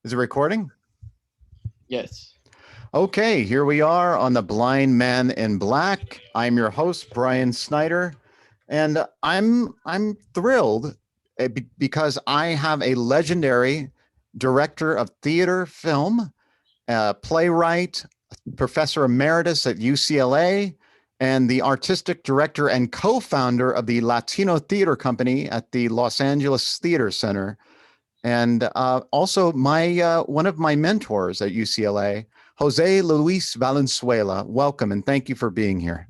Is it recording? Yes. Okay, here we are on The Blind Man in Black. I'm your host, Brian Snyder, and I'm thrilled because I have a legendary director of theater film, playwright, professor emeritus at UCLA, and the artistic director and co-founder of the Latino Theater Company at the Los Angeles Theater Center, and also my one of my mentors at UCLA, José Luis Valenzuela. Welcome and thank you for being here.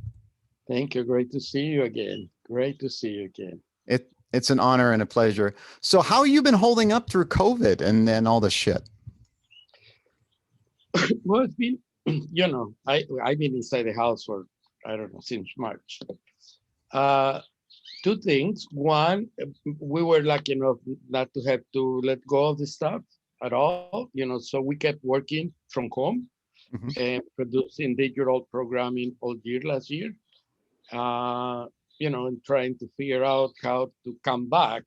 Thank you. Great to see you again. Great to see you again. It's an honor and a pleasure. So how you been holding up through COVID and all this shit? Well, it's been, I've been inside the house for, I don't know, since March. Two things. One, we were lucky enough not to have to let go of the stuff at all, so we kept working from home and producing digital programming all year last year, and trying to figure out how to come back.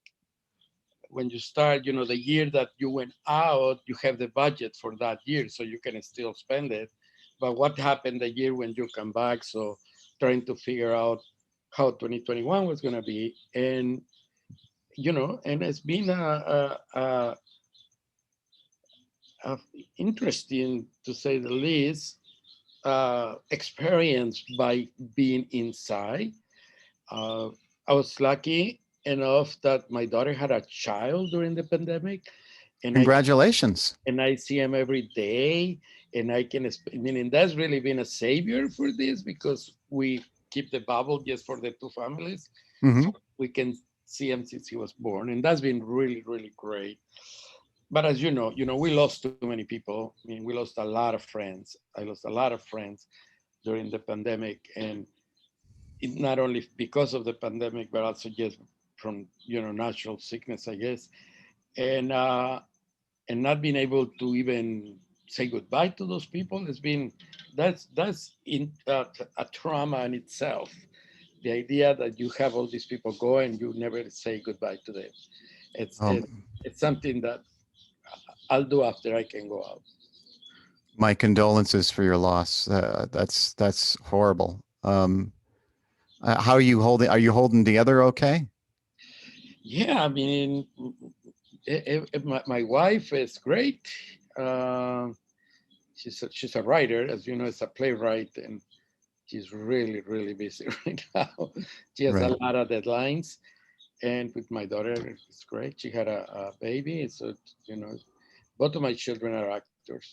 When you start, the year that you went out, you have the budget for that year, so you can still spend it. But what happened the year when you come back? So trying to figure out how 2021 was going to be. And, and it's been a interesting, to say the least, experience by being inside. Uh, I was lucky enough that my daughter had a child during the pandemic, and Congratulations. I see him every day, and I can. Meaning that's really been a savior for this because we keep the bubble just for the two families, so we can see him since he was born, and that's been really, really great. But as we lost too many people. I mean, we lost a lot of friends. I lost a lot of friends during the pandemic, and it not only because of the pandemic, but also just from natural sickness, I guess, and not being able to even say goodbye to those people has been that's a trauma in itself. The idea that you have all these people go and you never say goodbye to them, it's it, Um, it's something that I'll do after I can go out. my condolences for your loss. That's horrible. How are you holding? Are you holding together okay? Yeah, I mean, my wife is great. Um she's a writer, as you know, it's a playwright, and she's really, really busy right now. She has a Right. lot of deadlines. And with my daughter, it's great. She had a baby. So, you know, both of my children are actors.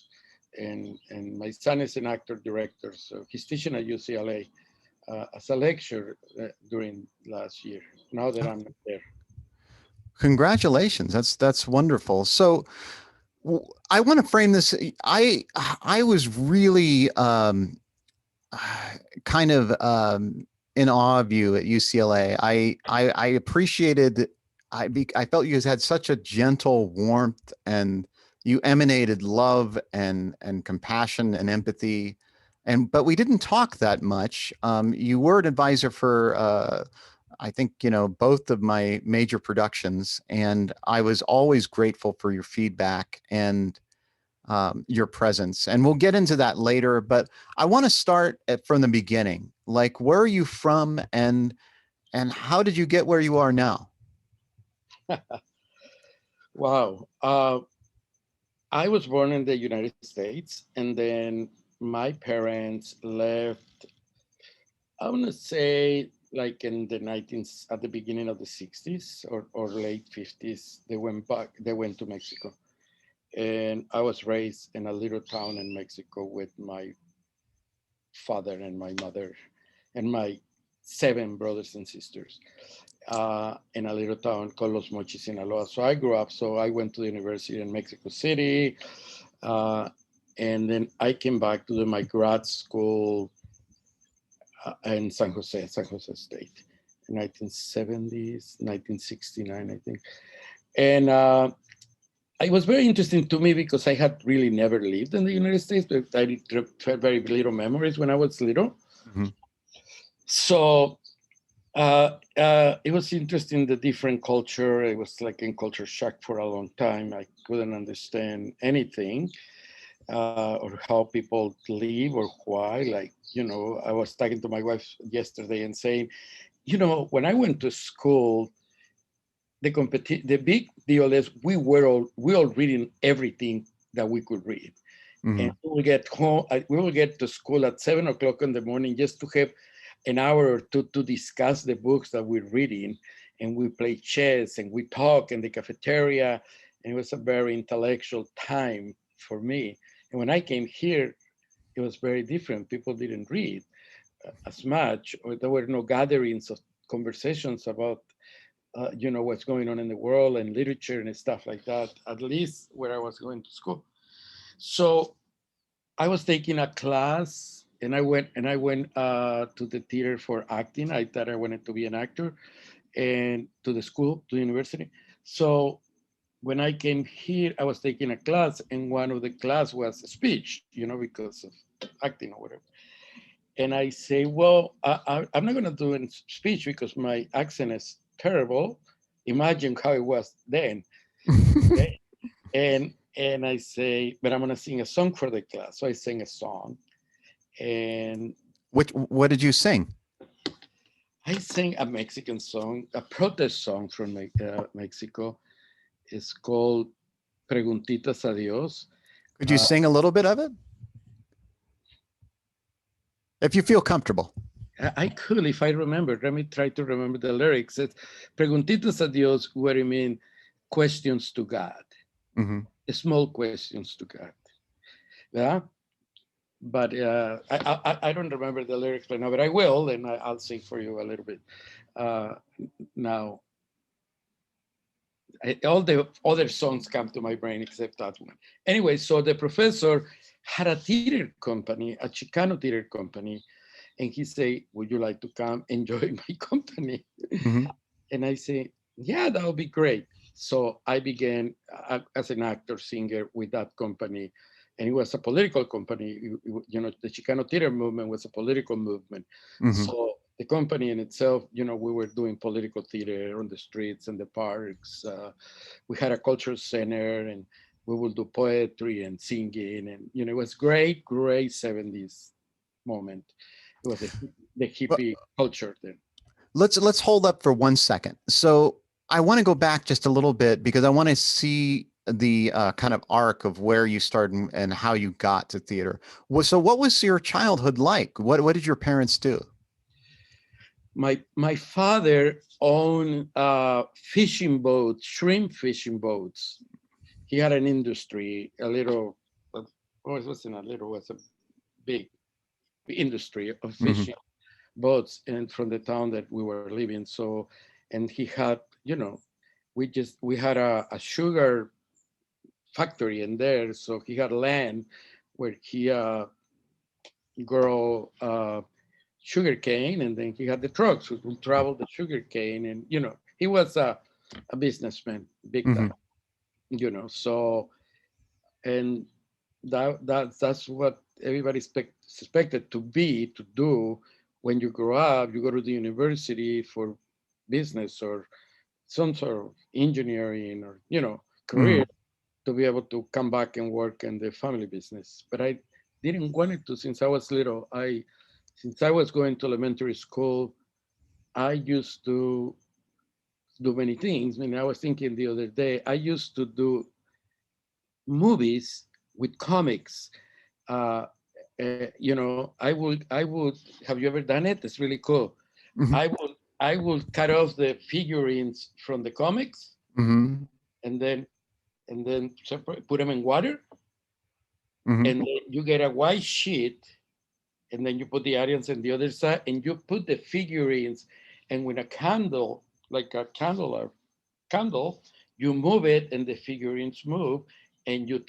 And my son is an actor director. So he's teaching at UCLA as a lecturer during last year, now that I'm not there. Congratulations. That's wonderful. So I want to frame this. I was really kind of in awe of you at UCLA. I appreciated. I felt you guys had such a gentle warmth, and you emanated love and compassion and empathy. And but we didn't talk that much. You were an advisor for I think, both of my major productions, and I was always grateful for your feedback and your presence. And we'll get into that later, but I want to start from the beginning. Like, where are you from, and how did you get where you are now? Wow. I was born in the United States, and then my parents left, I want to say, like in the 19s, at the beginning of the 60s or late 50s, they went back, they went to Mexico. And I was raised in a little town in Mexico with my father and my mother and my seven brothers and sisters in a little town called Los Mochis, Sinaloa. So I grew up, so I went to the university in Mexico City. Uh, and then I came back to do my grad school in San Jose State, in 1970s, 1969, I think. And it was very interesting to me because I had really never lived in the United States, but I had very little memories when I was little. Mhm. So It was interesting, the different culture. It was like in culture shock for a long time. I couldn't understand anything, or how people live or why. Like, I was talking to my wife yesterday and saying, when I went to school, the big deal is we all reading everything that we could read. And we will get home, we will get to school at 7 o'clock in the morning just to have an hour or two to discuss the books that we're reading. And we play chess and we talk in the cafeteria. And it was a very intellectual time for me. And when I came here, it was very different. People didn't read as much, or there were no gatherings of conversations about what's going on in the world and literature and stuff like that, at least where I was going to school. So I was taking a class, and I went to the theater for acting. I thought I wanted to be an actor, and to the school, to the university. So when I came here, I was taking a class, and one of the class was speech, because of acting or whatever. And I say, well, I'm not going to do a speech because my accent is terrible. Imagine how it was then. Okay? And I say, but I'm going to sing a song for the class. So I sang a song. And what did you sing? I sang a Mexican song, a protest song from Mexico. It's called Preguntitas a Dios. Could you sing a little bit of it? If you feel comfortable. I could, if I remember. Let me try to remember the lyrics. It's Preguntitas a Dios, where you mean questions to God. Small questions to God. Yeah. But I don't remember the lyrics right now, but I will, and I'll sing for you a little bit. Now, all the other songs come to my brain except that one. Anyway, so the professor had a theater company, a Chicano theater company, and he said, would you like to come and join my company? And I say, yeah, that would be great. So I began as an actor, singer with that company. And it was a political company. The Chicano theater movement was a political movement. So the company in itself, we were doing political theater on the streets and the parks. We had a cultural center, and we would do poetry and singing. And, it was great 70s moment. It was the hippie culture then. Let's hold up for 1 second. So I want to go back just a little bit because I want to see the kind of arc of where you started and how you got to theater. So what was your childhood like? What did your parents do? My father owned fishing boats, shrimp fishing boats. He had an industry, a little, it wasn't a little, it was a big industry of fishing boats, and from the town that we were living. So, and he had, we had a sugar factory in there. So he had land where he grow sugar cane, and then he had the trucks who would travel the sugar cane, and he was a businessman, big time, So, and that's what everybody expected to do when you grow up. You go to the university for business or some sort of engineering or career, to be able to come back and work in the family business. But I didn't want it to since I was little. Since I was going to elementary school, I used to do many things. I mean, I was thinking the other day, I used to do movies with comics. I would. Have you ever done it? It's really cool. I would cut off the figurines from the comics, and then separate, put them in water, and then you get a white sheet, and then you put the audience on the other side, and you put the figurines, and with a candle, like a candle, you move it, and the figurines move, and you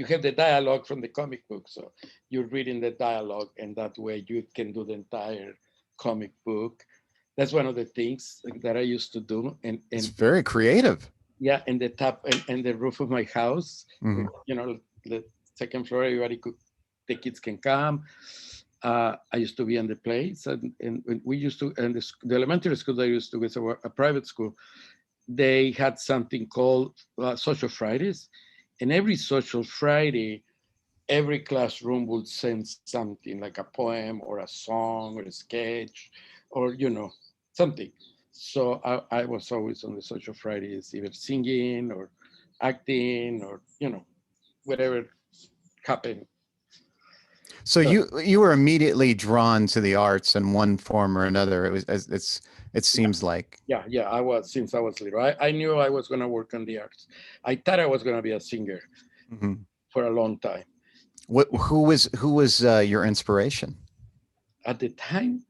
have the dialogue from the comic book. So you're reading the dialogue, and that way you can do the entire comic book. That's one of the things that I used to do. And it's very creative. Yeah, in the top and the roof of my house, the second floor, the kids can come. I used to be in the plays, and we used to, and the elementary school that I used to go to, a private school, they had something called Social Fridays. And every Social Friday, every classroom would send something like a poem or a song or a sketch or, something. So I was always on the Social Fridays, either singing or acting or, whatever happened. So So you were immediately drawn to the arts in one form or another. It yeah, seems like. yeah, I was, since I was little, I knew I was going to work on the arts. I thought I was going to be a singer Mhm. for a long time. Who was your inspiration? At the time,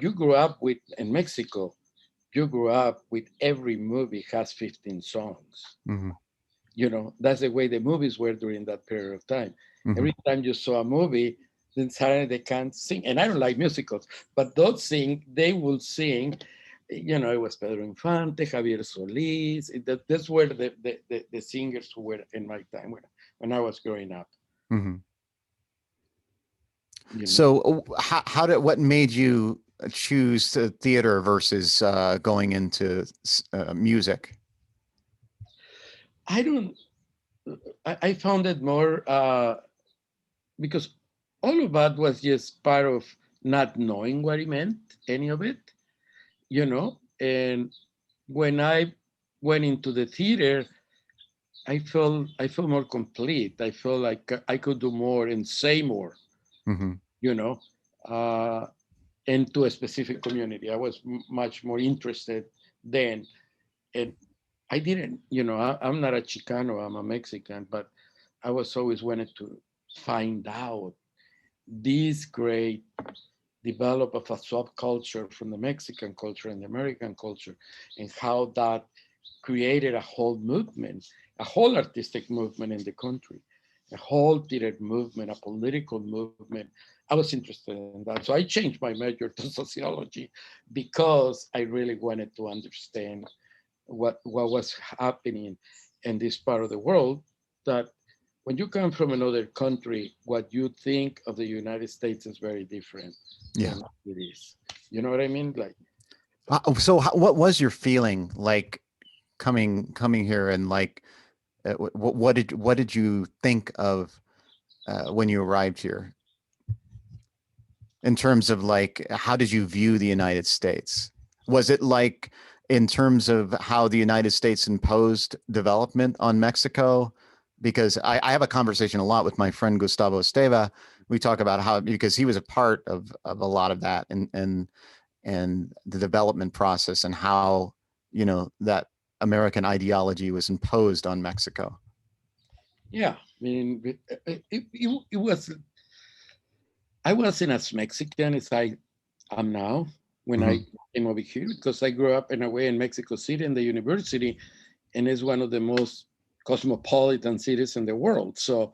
you grew up with, in Mexico, you grew up with every movie has 15 songs. Hmm. That's the way the movies were during that period of time. Hmm. Every time you saw a movie, then suddenly they can't sing. And I don't like musicals, but they will sing. It was Pedro Infante, Javier Solis. That's where the singers who were in my time when I was growing up. Hmm. You know, So what made you choose theater versus going into music? I don't. I found it more because all of that was just part of not knowing what it meant, any of it, And when I went into the theater, I felt more complete. I felt like I could do more and say more, Hmm. you know, uh, into a specific community. I was much more interested then, and I didn't, I'm not a Chicano, I'm a Mexican, but I was always wanted to find out this great develop of a subculture from the Mexican culture and the American culture, and how that created a whole movement, a whole artistic movement in the country, a whole theater movement, a political movement. I was interested in that. So I changed my major to sociology because I really wanted to understand what was happening in this part of the world, that when you come from another country, what you think of the United States is very different Yeah. than it is. You know what I mean? Like, So what was your feeling like coming here, and like what did you think of when you arrived here, in terms of like how did you view the United States? Was it like in terms of how the United States imposed development on Mexico? Because I have a conversation a lot with my friend Gustavo Esteva. We talk about how, because he was a part of a lot of that, and the development process, and how that American ideology was imposed on Mexico. yeah, I mean, it was, I wasn't as Mexican as I am now when I Hmm. came over here, because I grew up in a way in Mexico City in the university, and it's one of the most cosmopolitan cities in the world. So,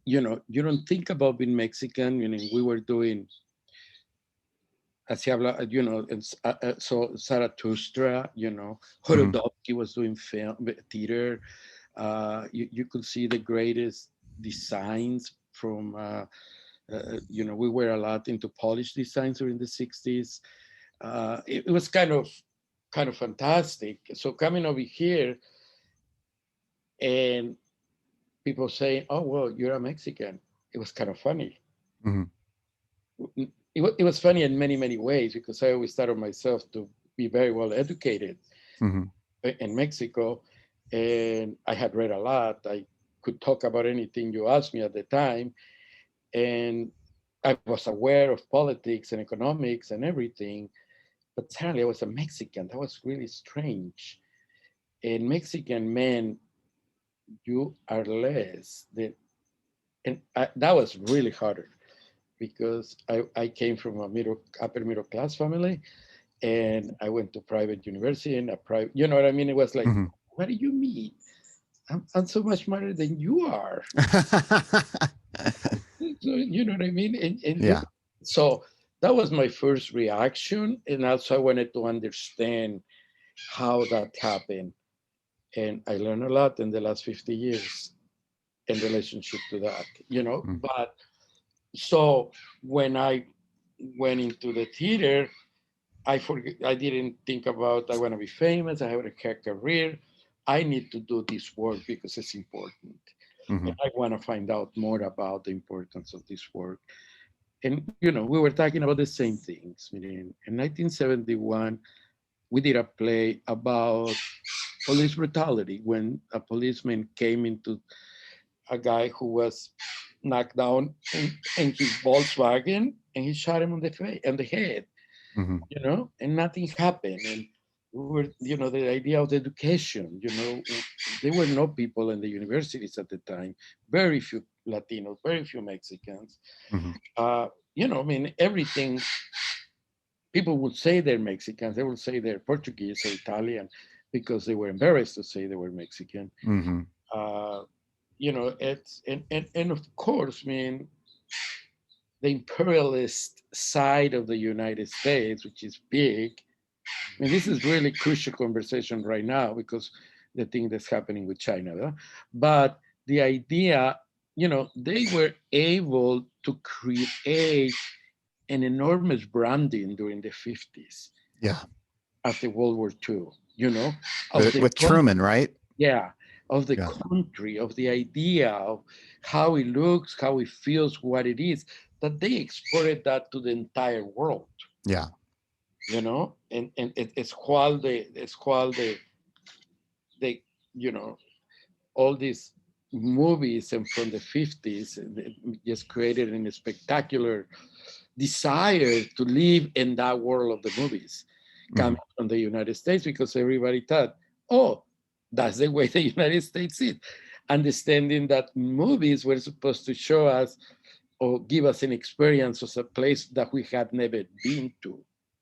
you don't think about being Mexican. We were doing, así habla, so Zarathustra, Hmm. Horodowski was doing film, theater. You could see the greatest designs from, we were a lot into Polish designs during the 60s. It was kind of fantastic. So coming over here and people saying, "Oh, well, you're a Mexican," it was kind of funny. Hmm. It was funny in many, many ways, because I always thought of myself to be very well educated Hmm. in Mexico, and I had read a lot. I could talk about anything you asked me at the time, and I was aware of politics and economics and everything. But suddenly I was a Mexican. That was really strange. And Mexican men, you are less. That was really harder, because I came from a upper middle class family, and I went to private university and a private, you know what I mean? It was like, Hmm. what do you mean? I'm so much smarter than you are. So, you know what I mean? Yeah. So that was my first reaction. And also I wanted to understand how that happened. And I learned a lot in the last 50 years in relationship to that, Mm. but So when I went into the theater, I didn't think about I want to be famous. I have a career. I need to do this work because it's important. Hmm. And I want to find out more about the importance of this work. And we were talking about the same things. I mean, in 1971, we did a play about police brutality when a policeman came into a guy who was knocked down in his Volkswagen, and he shot him on the face and the head, Hmm. and nothing happened. And we were, the idea of education, there were no people in the universities at the time, very few Latinos, very few Mexicans. Hmm. I mean, everything, people would say they're Mexicans, they would say they're Portuguese or Italian because they were embarrassed to say they were Mexican. Hmm. Uh, it's and of course, I mean, the imperialist side of the United States, which is big. I mean, this is really crucial conversation right now because the thing that's happening with China. Huh? But the idea, they were able to create an enormous branding during the 50s Yeah. after World War II, of the With Truman, right? yeah, of the Yeah. country, of the idea of how it looks, how it feels, what it is, that they exported that to the entire world, Yeah. and it's called the all these movies and from the 50s just created a spectacular desire to live in that world of the movies Hmm. coming from the United States because everybody thought, oh, that's the way the United States is. Understanding that movies were supposed to show us or give us an experience of a place that we had never been to,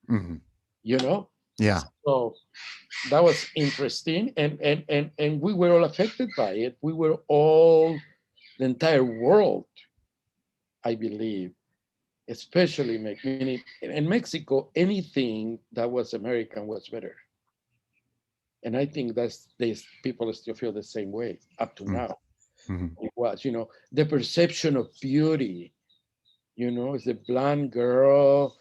Hmm. you know? Yeah. So that was interesting. And we were all affected by it. We were all, the entire world, I believe, especially meaning in Mexico, anything that was American was better. And I think that's these people still feel the same way up to now. Hmm. It was, the perception of beauty, it's a blonde girl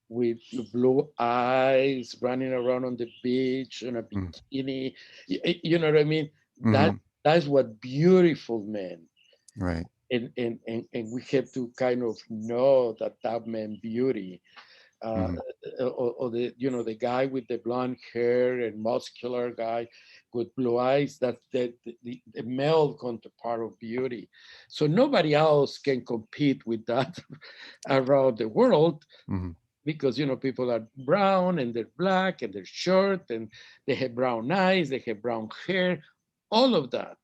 with blue eyes running around on the beach in a bikini. You know what I mean? That Hmm. that's what beautiful meant. Right. And we have to kind of know that meant beauty. uh, Hmm. or the guy with the blonde hair and muscular guy with blue eyes, that's the male counterpart of beauty. So nobody else can compete with that around the world Hmm. because people are brown and they're black and they're short and they have brown eyes, they have brown hair. All of that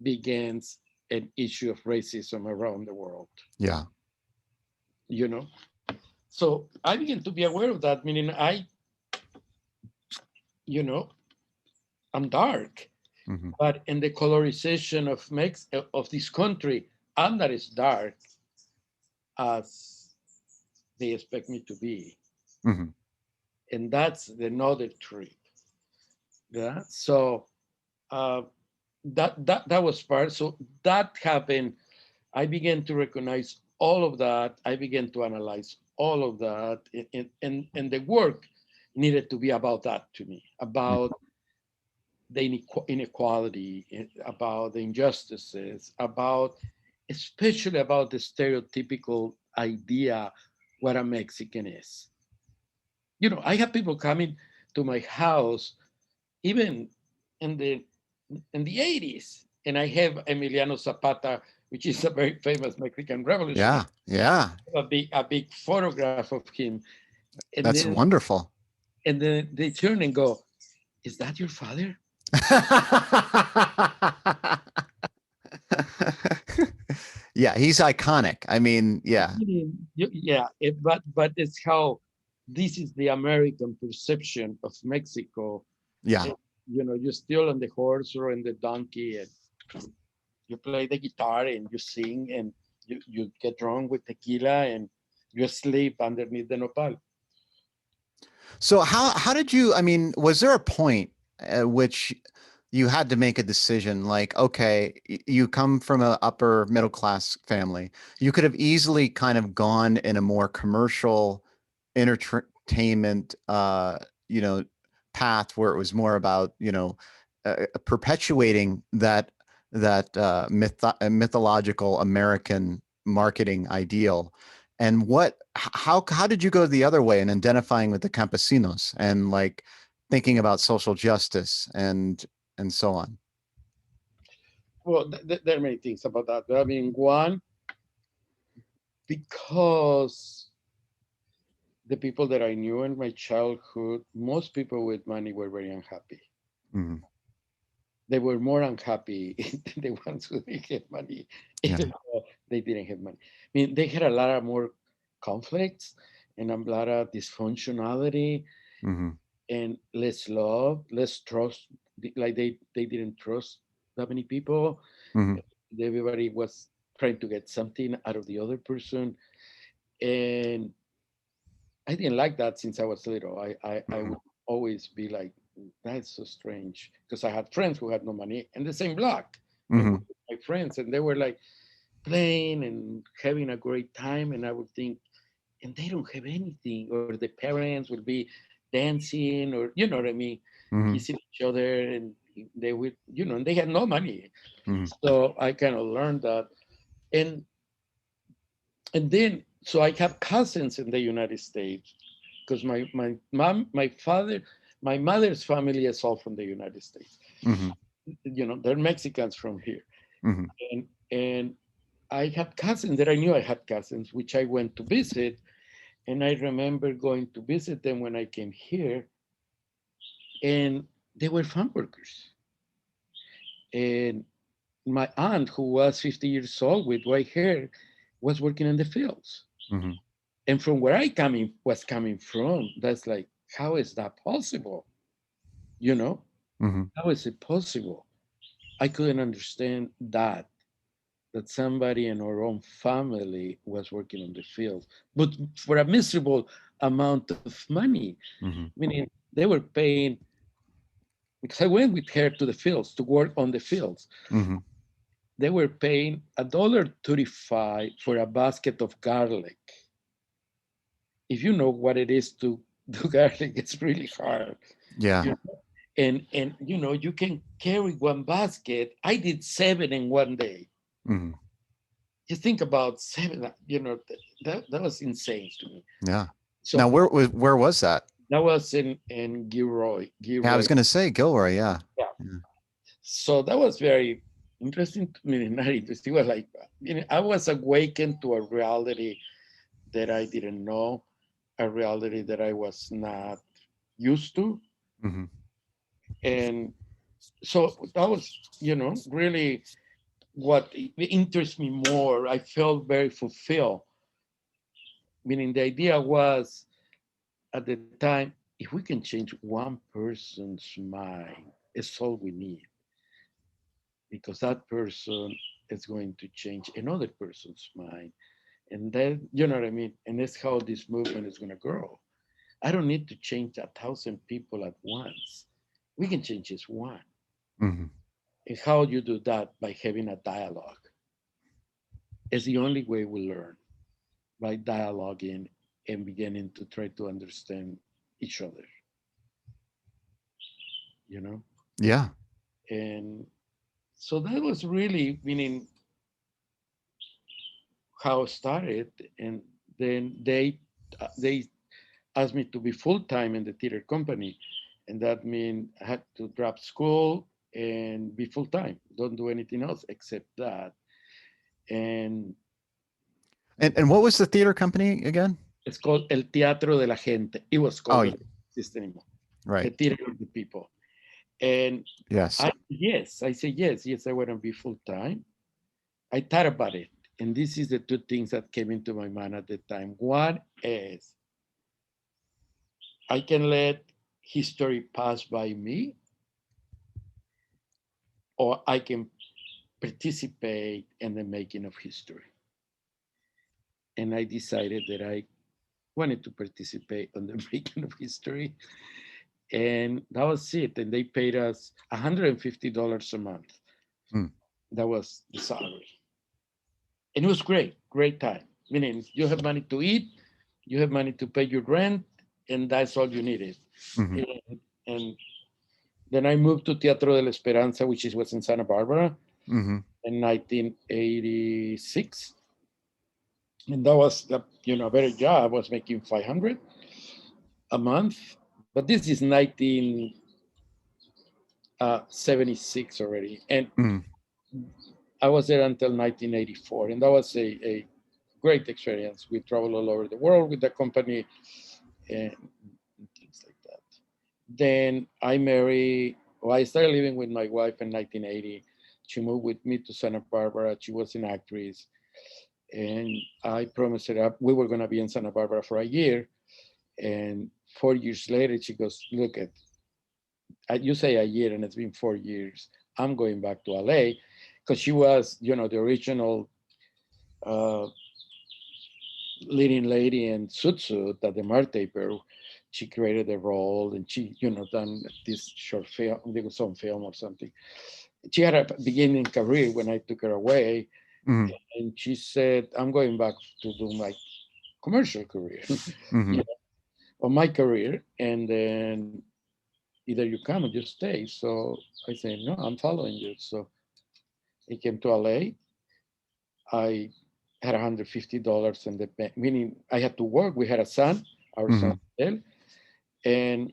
begins an issue of racism around the world, Yeah. you know so I began to be aware of that, meaning you know I'm dark, Hmm. but in the colorization of this country, I'm not as dark as they expect me to be, Hmm. and that's another trick. Yeah. So uh, that was part. So that happened. I began to recognize all of that. I began to analyze all of that, and the work needed to be about that to me, about the inequality, about the injustices, about especially about the stereotypical idea what a Mexican is. I have people coming to my house even in the 80s, and I have Emiliano Zapata, which is a very famous Mexican revolutionary, Yeah. Yeah. a big photograph of him, and That's then wonderful. they turn and go, "Is that your father?" Yeah, he's iconic. I mean, yeah. Yeah, but it's how this is the American perception of Mexico. Yeah. And, you're still on the horse or on the donkey, and you play the guitar and you sing and you get drunk with tequila and you sleep underneath the nopal. So how did you, I mean, was there a point at which you had to make a decision like, okay, you come from an upper middle class family. You could have easily kind of gone in a more commercial entertainment, you know, path where it was more about, perpetuating that mythological American marketing ideal. And how did you go the other way in identifying with the campesinos and like thinking about social justice and so on? Well, there are many things about that. I mean, one, because the people that I knew in my childhood, most people with money were very unhappy. Mhm. They were more unhappy than the ones who didn't have money, Yeah. even though they didn't have money. I mean, they had a lot of more conflicts and a lot of dysfunctionality Hmm. and less love, less trust. Like they didn't trust that many people. Hmm. Everybody was trying to get something out of the other person. And I didn't like that since I was little. I Hmm. would always be like, that's so strange. Because I had friends who had no money in the same block. And we Hmm. were my friends, and they were like playing and having a great time. And I would think, and they don't have anything. Or the parents would be dancing, or you know what I mean, Hmm. kissing each other. And they would, and they had no money. Hmm. So I kind of learned that. And and then so I have cousins in the United States because my mom, my father, my mother's family is all from the United States. Hmm. They're Mexicans from here, Hmm. and I had cousins that I knew I had cousins, which I went to visit, and I remember going to visit them when I came here, and they were farm workers, and my aunt, who was 50 years old with white hair, was working in the fields. Hmm. And from where I was coming from, that's like, how is that possible? You know, Hmm. how is it possible? I couldn't understand that somebody in our own family was working on the field, but for a miserable amount of money. Hmm. Meaning they were paying, because I went with her to the fields to work on the fields. Hmm. They were paying $1.35 for a basket of garlic. If you know what it is to do garlic, it's really hard. Yeah. You know? And you can carry one basket. I did 7 in one day. Hmm. You think about 7, that was insane to me. Yeah. Now, So where was that? that was in Gilroy. Yeah, I Gilroy. was gonna say Gilroy. Yeah. Yeah. Yeah. So that was very interesting to me. Not interesting. It was like, I was awakened to a reality that I didn't know, a reality that I was not used to. Hmm. And so that was, really what interests me more. I felt very fulfilled. Meaning the idea was at the time, if we can change one person's mind, it's all we need, because that person is going to change another person's mind. And then, you know what I mean? And that's how this movement is going to grow. I don't need to change 1,000 people at once. We can change just one. Hmm. And how you do that? By having a dialogue. It's the only way we learn, by dialoguing and beginning to try to understand each other, you know? Yeah. And so that was really, meaning, how it started. And then they asked me to be full time in the theater company. And that means I had to drop school and be full time, don't do anything else except that. And And what was the theater company again? it's called El Teatro de la Gente. It was Oh, called, but it doesn't exist anymore. The right. theater of the people. And Yes. I say yes, I want to be full time. I thought about it. And this is the two things that came into my mind at the time. One is, I can let history pass by me, or I can participate in the making of history. And I decided that I wanted to participate in the making of history. And that was it. And they paid us $150 a month. Mm. That was the salary. And it was great, great time. Meaning you have money to eat, you have money to pay your rent, and that's all you needed. Mhm. And then I moved to Teatro Del Esperanza, which was in Santa Barbara Mhm. in 1986. And that was a better job. I was making 500 a month. But this is 1976 already. And Mm. I was there until 1984. And that was a great experience. We traveled all over the world with the company and things like that. Then I started living with my wife in 1980. She moved with me to Santa Barbara. She was an actress. And I promised her we were going to be in Santa Barbara for a year. And 4 years later, she goes, look, you say a year and it's been 4 years. I'm going back to LA because she was, the original uh, leading lady in Suit Suit at the Martaper. She created the role and she, done this short film, there was some film or something. She had a beginning career when I took her away. Mhm. And she said, I'm going back to do my commercial career, Mhm. or my career. And then either you come or you stay. So I said, no, I'm following you. So I came to LA. I had $150 in the bank, meaning I had to work. We had a son, our son, Mhm. and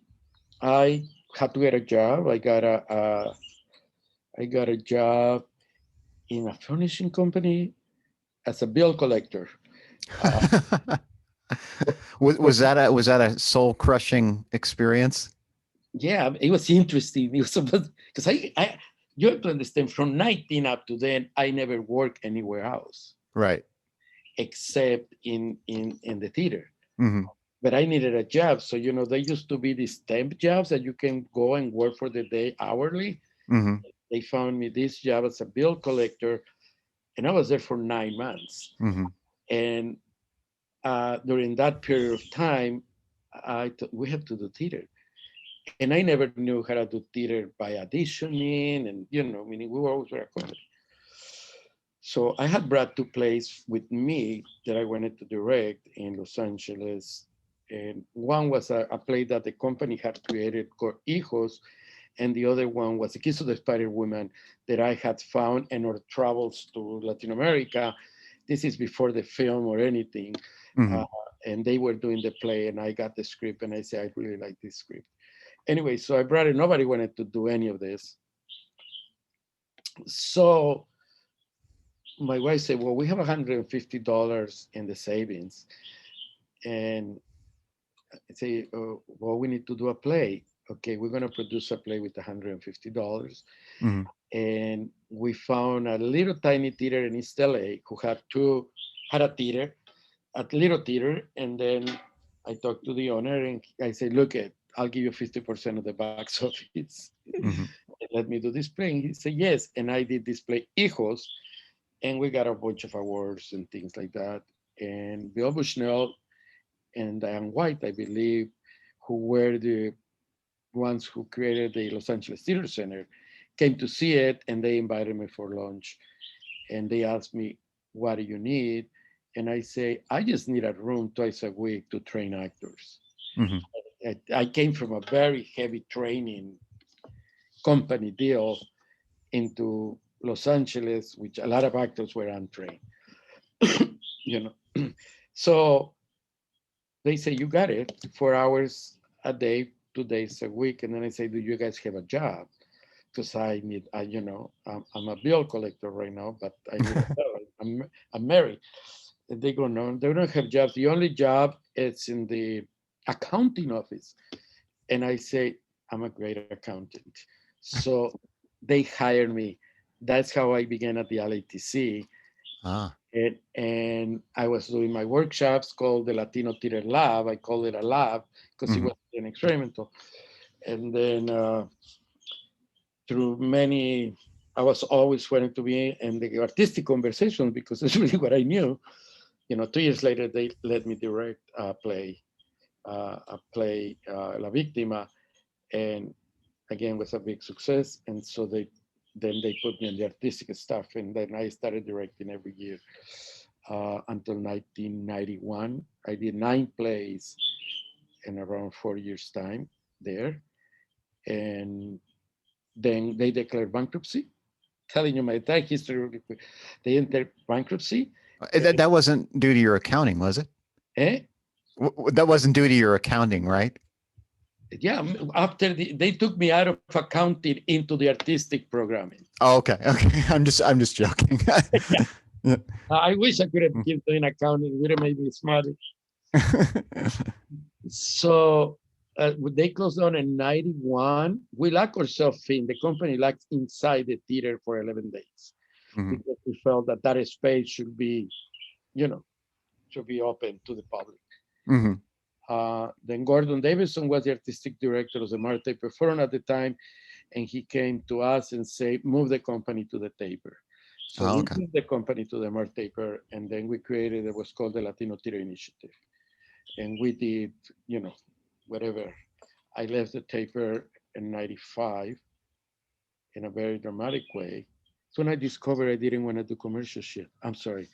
I had to get a job. I got a job in a furnishing company as a bill collector. Uh, Was that a soul crushing experience? yeah, it was interesting. It was because I you have to understand from 19 up to then, I never worked anywhere else Right. except in the theater. Mhm. But I needed a job. So, there used to be these temp jobs that you can go and work for the day hourly. Mhm. They found me this job as a bill collector, and I was there for 9 months. Mhm. And during that period of time, we had to do theater. And I never knew how to do theater by auditioning, and, meaning we were always very accomplished. So I had brought two plays with me that I wanted to direct in Los Angeles. And one was a play that the company had created called Hijos, and the other one was The Kiss of the Spider Woman that I had found in our travels to Latin America. This is before the film or anything. Uh, Mhm. and they were doing the play, and I got the script, and I said, I really like this script. Anyway, so I brought it. Nobody wanted to do any of this. So my wife said, well, we have $150 in the savings. And I say, well, we need to do a play. Okay, we're going to produce a play with $150. Mhm. And we found a little tiny theater in East LA who had a theater, a little theater. And then I talked to the owner and I said, look, I'll give you 50% of the box office. Mhm. Let me do this play. And he said, yes. And I did this play, Hijos, and we got a bunch of awards and things like that. And Bill Bushnell and Diane White, I believe, who were the ones who created the Los Angeles Theater Center, came to see it, and they invited me for lunch. And they asked me, what do you need? And I say, I just need a room twice a week to train actors. Mhm. I came from a very heavy training company deal into Los Angeles, which a lot of actors were untrained. you know. So they say, you got it, 4 hours a day, 2 days a week. And then I say, do you guys have a job? Because I'm a bill collector right now, but I need a job. I'm married. And they go, no, they don't have jobs. The only job is in the accounting office. And I say, I'm a great accountant. So they hired me. That's how I began at the LATC. Ah. And I was doing my workshops called the Latino Theatre Lab. I call it a lab because it Mhm. was an experimental. And then through many, I was always wanting to be in the artistic conversation because it's really what I knew. 2 years later, they let me direct a play, La Víctima. and again was a big success. And so then they put me in the artistic stuff, and then I started directing every year until 1991. I did 9 plays in around 4 years' time there, and then they declared bankruptcy. Telling you my entire history really quick. They entered bankruptcy. That wasn't due to your accounting, was it? Eh? That wasn't due to your accounting, right? Yeah, after they took me out of accounting into the artistic programming. Oh, okay. Okay. I'm just joking. Yeah. I wish I could have kept doing accounting. It would have made me smarter. So they closed down in 91. We locked ourselves in. The company locked inside the theater for 11 days because we felt that that space should be, should be open to the public. Then Gordon Davidson was the artistic director of the Mar Taper Forum at the time, and he came to us and said, move the company to the Taper. So we moved the company to the Mar Taper, and then we created what's called the Latino Theater Initiative. And we did, whatever. I left the Taper in 95 in a very dramatic way. So when I discovered I didn't want to do commercial shit. I'm sorry,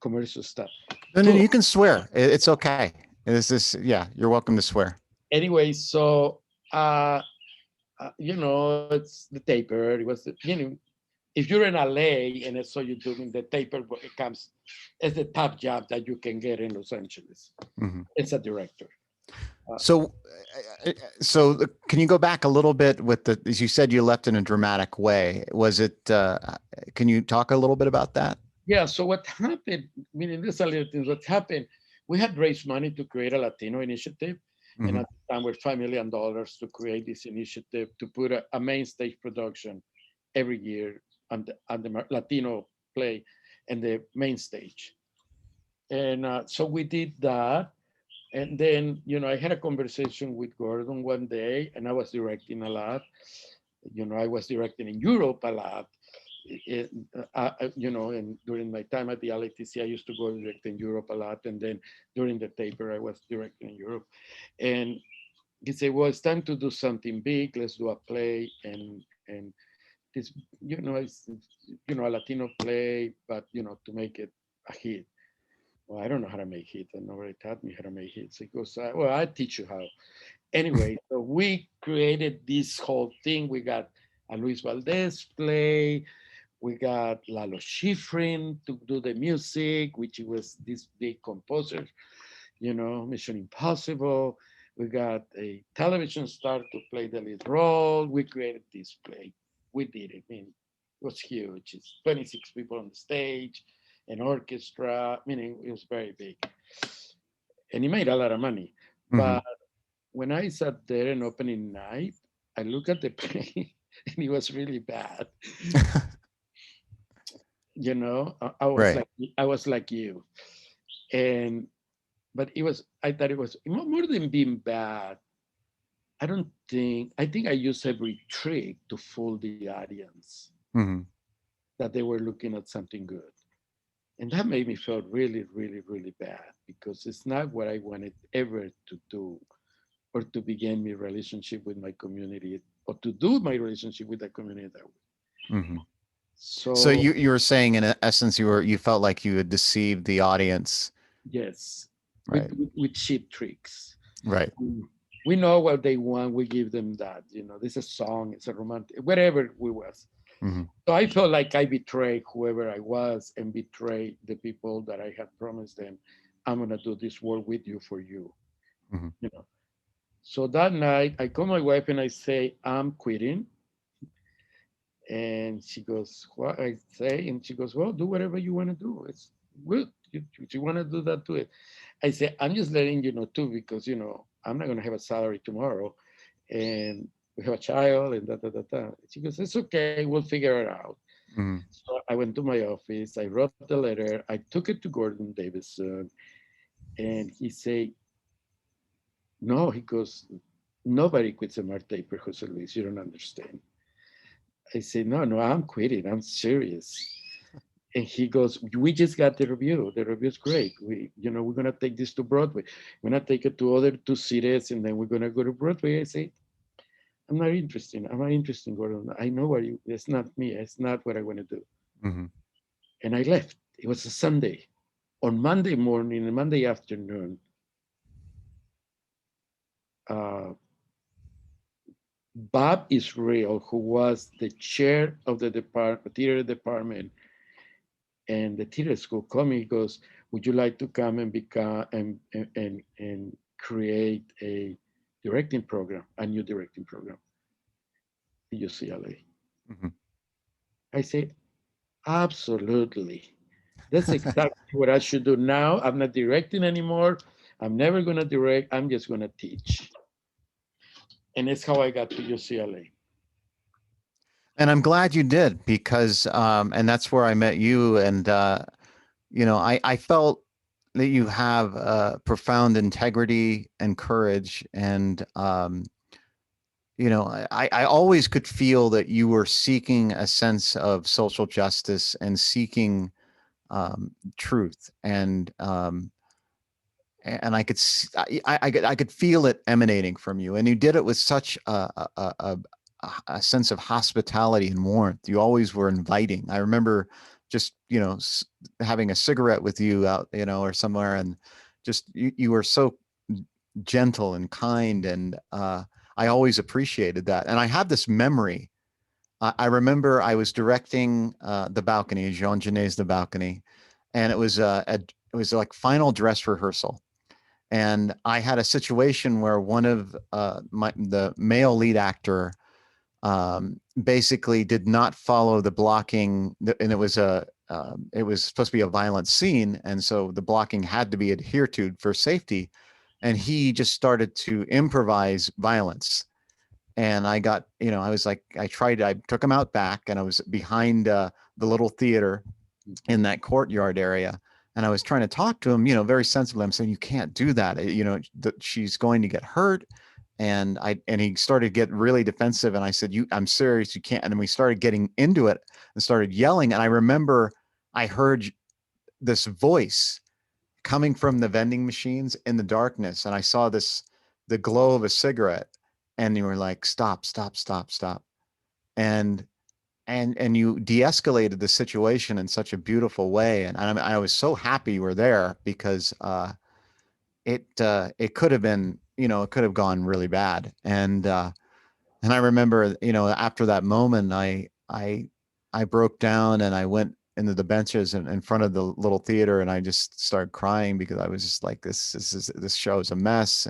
commercial stuff. No, you can swear. It's okay. Yeah, you're welcome to swear. Anyway, so, it's the Taper. It was, if you're in LA and so you're doing the Taper, it comes as the top job that you can get in Los Angeles. It's a director. So can you go back a little bit with as you said, you left in a dramatic way. Was it, can you talk a little bit about that? Yeah. So what happened, there's a little thing. What happened, we had raised money to create a Latino initiative. And at the time, we're $5 million to create this initiative to put a main stage production every year on the Latino play and the main stage. And so we did that. And then, I had a conversation with Gordon one day, and I was directing a lot. I was directing in Europe a lot. And during my time at the LATC, I used to go direct in Europe a lot. And then during the Taper, I was directing in Europe. And he said, well, it's time to do something big. Let's do a play. And this, it's, a Latino play, but, to make it a hit. Well, I don't know how to make hits, and nobody taught me how to make hits. He goes, well, I'll teach you how. Anyway, so we created this whole thing. We got a Luis Valdez play. We got Lalo Schifrin to do the music, which was this big composer, Mission Impossible. We got a television star to play the lead role. We created this play. We did it. It was huge. It's 26 people on the stage. An orchestra, meaning it was very big. And he made a lot of money. But when I sat there in opening night, I looked at the play and it was really bad. I was like you. But I thought it was more than being bad. I think I used every trick to fool the audience that they were looking at something good. And that made me feel really, really, really bad because it's not what I wanted ever to do or to begin my relationship with my community or to do my relationship with the community that way. So you were saying in essence, you felt like you had deceived the audience. Yes. Right. With cheap tricks. Right. We know what they want. We give them that, this is a song, it's a romantic, whatever it was. So I felt like I betrayed whoever I was and betrayed the people that I had promised them, I'm going to do this work with you for you. So that night I call my wife and I say, I'm quitting. And she goes, what? I say, and she goes, well, do whatever you want to do. It's good. If you want to do that, do it. I say, I'm just letting you know too, because, I'm not going to have a salary tomorrow. And we have a child and da. She goes, it's okay, we'll figure it out. So I went to my office, I wrote the letter, I took it to Gordon Davidson, and he said, no, he goes, nobody quits a Mar Taper, Jose Luis, you don't understand. I said, no, I'm quitting, I'm serious. And he goes, we just got the review. The review's great. We're going to take this to Broadway. We're going to take it to other 2 cities, and then we're going to go to Broadway. I say, I'm not interested. I'm not interested in Gordon. I know what you. It's not me. It's not what I want to do. Mm-hmm. And I left. It was a Sunday. On Monday morning and Monday afternoon, uh, Bob Israel, who was the chair of the theater department and the theater school, called me. He goes, "Would you like to come and become and create a directing program, a new directing program at UCLA?" Mm-hmm. I say, "Absolutely. That's exactly what I should do now. I'm not directing anymore. I'm never going to direct. I'm just going to teach." And that's how I got to UCLA. And I'm glad you did because, and that's where I met you. And, I felt that you have profound integrity and courage. And, I always could feel that you were seeking a sense of social justice and seeking truth. And I could, I could feel it emanating from you. And you did it with such a sense of hospitality and warmth. You always were inviting. I remember just, having a cigarette with you out, or somewhere, and just you were so gentle and kind, and I always appreciated that. And I have this memory. I remember I was directing the balcony, Jean Genet's The Balcony, and it was it was like final dress rehearsal. And I had a situation where one of the male lead actor basically did not follow the blocking, and it was supposed to be a violent scene, and so the blocking had to be adhered to for safety, and he just started to improvise violence. And I got, I was like, I took him out back, and I was behind the little theater in that courtyard area. And I was trying to talk to him, very sensibly. I'm saying, you can't do that. She's going to get hurt. And he started to get really defensive. And I said, I'm serious. You can't. And then we started getting into it and started yelling. And I remember I heard this voice coming from the vending machines in the darkness. And I saw the glow of a cigarette, and you were like, stop, stop, stop, stop. And you de-escalated the situation in such a beautiful way. And I was so happy you were there, because it could have been, it could have gone really bad. And I remember, after that moment, I broke down, and I went into the benches in front of the little theater, and I just started crying, because I was just like, this show is a mess.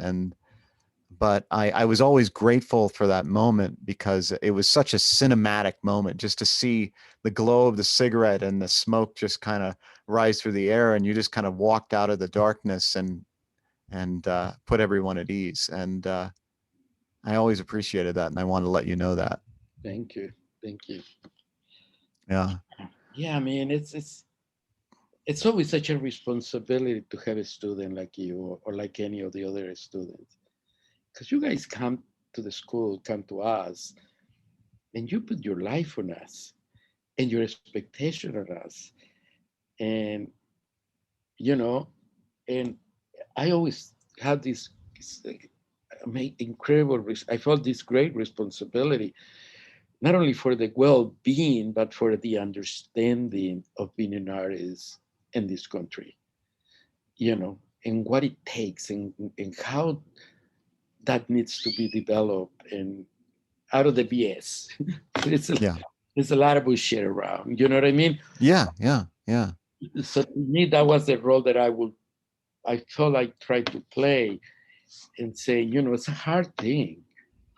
But I was always grateful for that moment, because it was such a cinematic moment, just to see the glow of the cigarette and the smoke just kind of rise through the air, and you just kind of walked out of the darkness and put everyone at ease. And I always appreciated that, and I wanted to let you know that. Thank you. Thank you. Yeah. Yeah, I mean, it's always such a responsibility to have a student like you, or like any of the other students, because you guys come to the school, come to us, and you put your life on us and your expectation on us. And, you know, and I always had this incredible, I felt this great responsibility, not only for the well-being, but for the understanding of being an artist in this country, and what it takes, and how that needs to be developed, and out of the BS. it's, a, Yeah. there's a lot of bullshit around, you know what I mean? Yeah. Yeah. Yeah. So to me, that was the role that I felt like tried to play, and say, it's a hard thing.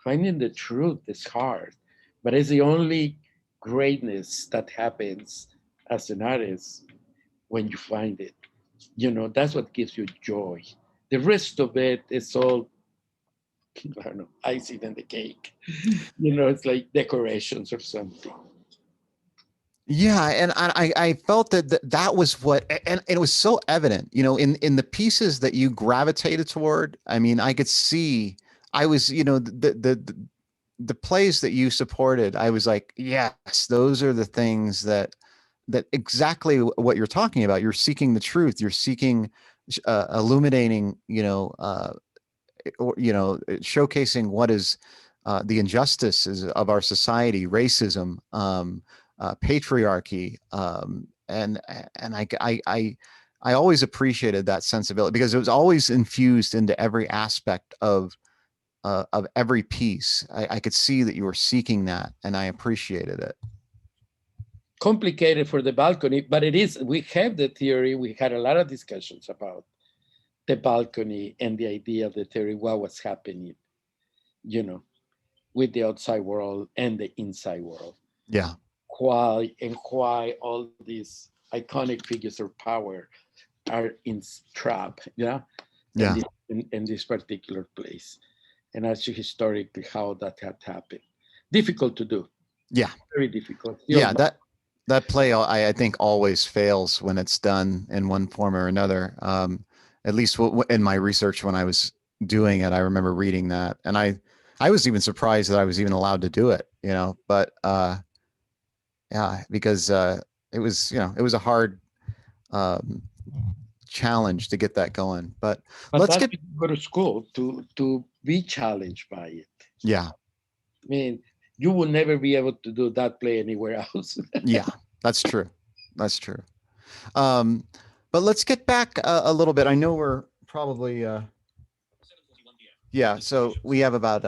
Finding the truth is hard, but it's the only greatness that happens as an artist when you find it. That's what gives you joy. The rest of it is all, I don't know, icing on the cake. It's like decorations or something. Yeah, and I felt that was what, and it was so evident, in the pieces that you gravitated toward. I mean, I could see, I was, the plays that you supported. I was like, yes, those are the things that exactly what you're talking about. You're seeking the truth. You're seeking illuminating, or showcasing what is the injustices of our society, racism, patriarchy, and I always appreciated that sensibility because it was always infused into every aspect of every piece. I could see that you were seeking that, and I appreciated it. Complicated for the balcony, but it is. We have the theory. We had a lot of discussions about the balcony and the idea of the theory, what was happening, you know, with the outside world and the inside world. Yeah. Why all these iconic figures of power are in trap, yeah, Yeah. in this particular place, and actually historically how that had happened. Difficult to do. Yeah. Very difficult. Yeah. That play, I think, always fails when it's done in one form or another. At least in my research when I was doing it, I remember reading that, and I was even surprised that I was even allowed to do it. But yeah, because it was it was a hard challenge to get that going. But let's get go to school to be challenged by it. Yeah. I mean, you will never be able to do that play anywhere else. Yeah, that's true. That's true. But let's get back a little bit. I know we're probably yeah, so we have about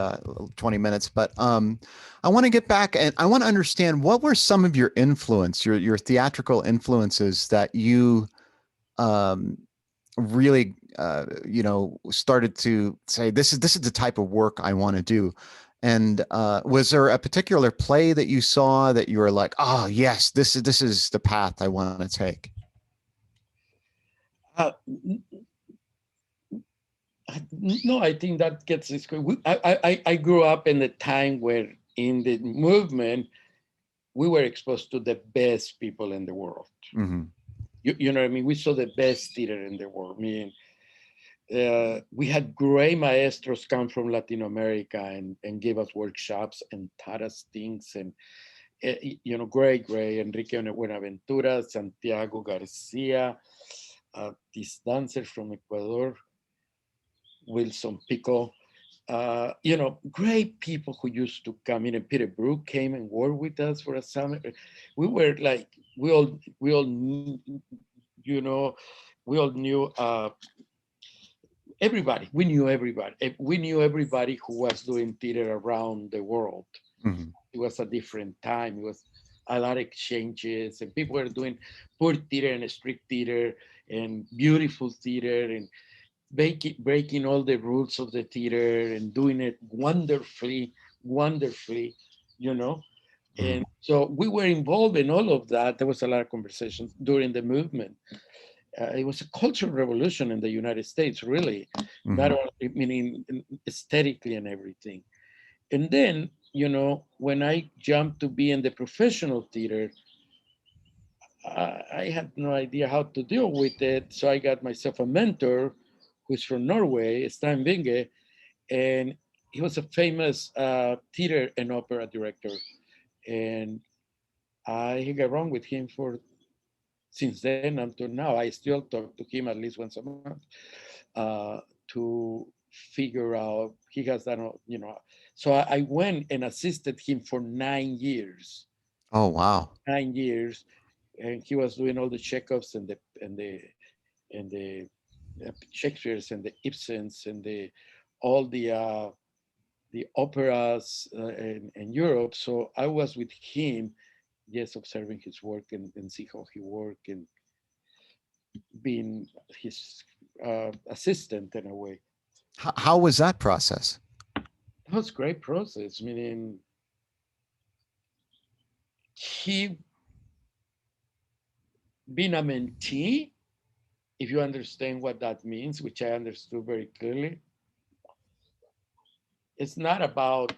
20 minutes, but I want to get back and I want to understand what were some of your your theatrical influences that you really started to say this is the type of work I want to do. And was there a particular play that you saw that you were like, oh yes, this is the path I want to take? No, I think that gets this. I grew up in a time where in the movement, we were exposed to the best people in the world. Mm-hmm. You know what I mean? We saw the best theater in the world. I mean, we had great maestros come from Latin America and give us workshops and taught us things. And, great, Enrique Buenaventura, Santiago Garcia, this dancer from Ecuador, Wilson Pico, great people who used to come in. And Peter Brook came and worked with us for a summer. We were like, we all knew everybody. We knew everybody. We knew everybody who was doing theater around the world. Mm-hmm. It was a different time. It was a lot of exchanges, and people were doing poor theater and street theater and beautiful theater and breaking all the rules of the theater and doing it wonderfully, Mm-hmm. And so we were involved in all of that. There was a lot of conversations during the movement. It was a cultural revolution in the United States, really, mm-hmm. Not only meaning aesthetically and everything. And then, when I jumped to be in the professional theater, I had no idea how to deal with it. So I got myself a mentor who's from Norway, Stein Winge, and he was a famous theater and opera director. And I got along with him since then until now. I still talk to him at least once a month to figure out, he has done, So I went and assisted him for 9 years. Oh, wow. 9 years. And he was doing all the Chekhovs and the Shakespeare's and the Ibsens and all the operas in Europe. So I was with him, just observing his work and see how he worked and being his assistant in a way. How was that process? That was a great process. Meaning, he being a mentee, if you understand what that means, which I understood very clearly, it's not about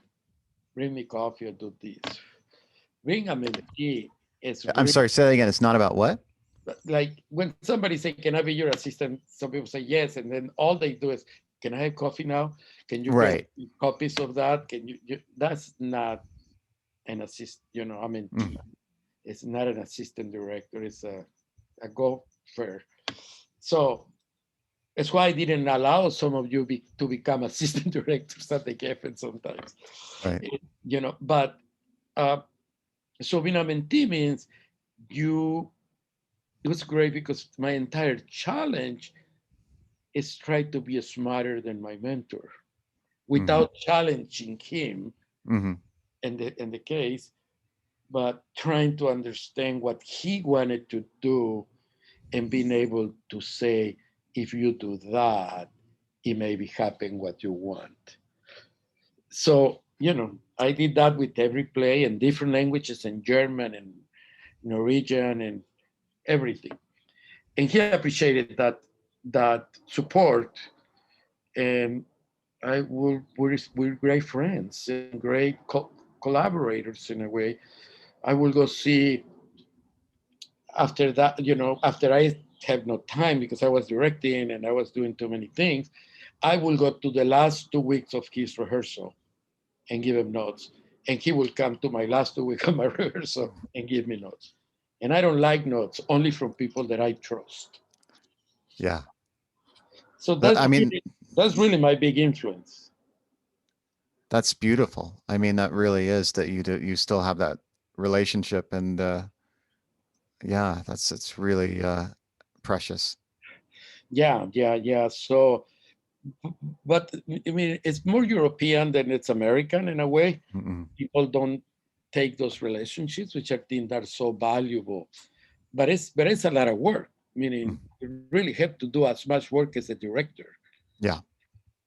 bring me coffee or do this. Being a mentee is. I'm sorry, say that again. It's not about what? Like when somebody say, "Can I be your assistant?" Some people say yes, and then all they do is, "Can I have coffee now? Can you get copies of that? Can you?" That's not an assist. It's not an assistant director. It's a gopher. So That's why I didn't allow some of you to become assistant directors at the GEFN sometimes. Right. But so being a mentee means it was great because my entire challenge is try to be smarter than my mentor without challenging him in the case, but trying to understand what he wanted to do and being able to say, if you do that, it may be happen what you want. So, I did that with every play in different languages, in German and Norwegian and everything. And he appreciated that support. And we're great friends and great collaborators in a way. I will go see after that, after I have no time because I was directing and I was doing too many things, I will go to the last 2 weeks of his rehearsal and give him notes. And he will come to my last 2 weeks of my rehearsal and give me notes. And I don't like notes, only from people that I trust. Yeah. So that's really my big influence. That's beautiful. I mean, that really is that you still have that relationship, and yeah, it's really precious. Yeah. So, but I mean, it's more European than it's American in a way. People don't take those relationships, which I think are so valuable. But it's a lot of work. Meaning, you really have to do as much work as a director. Yeah.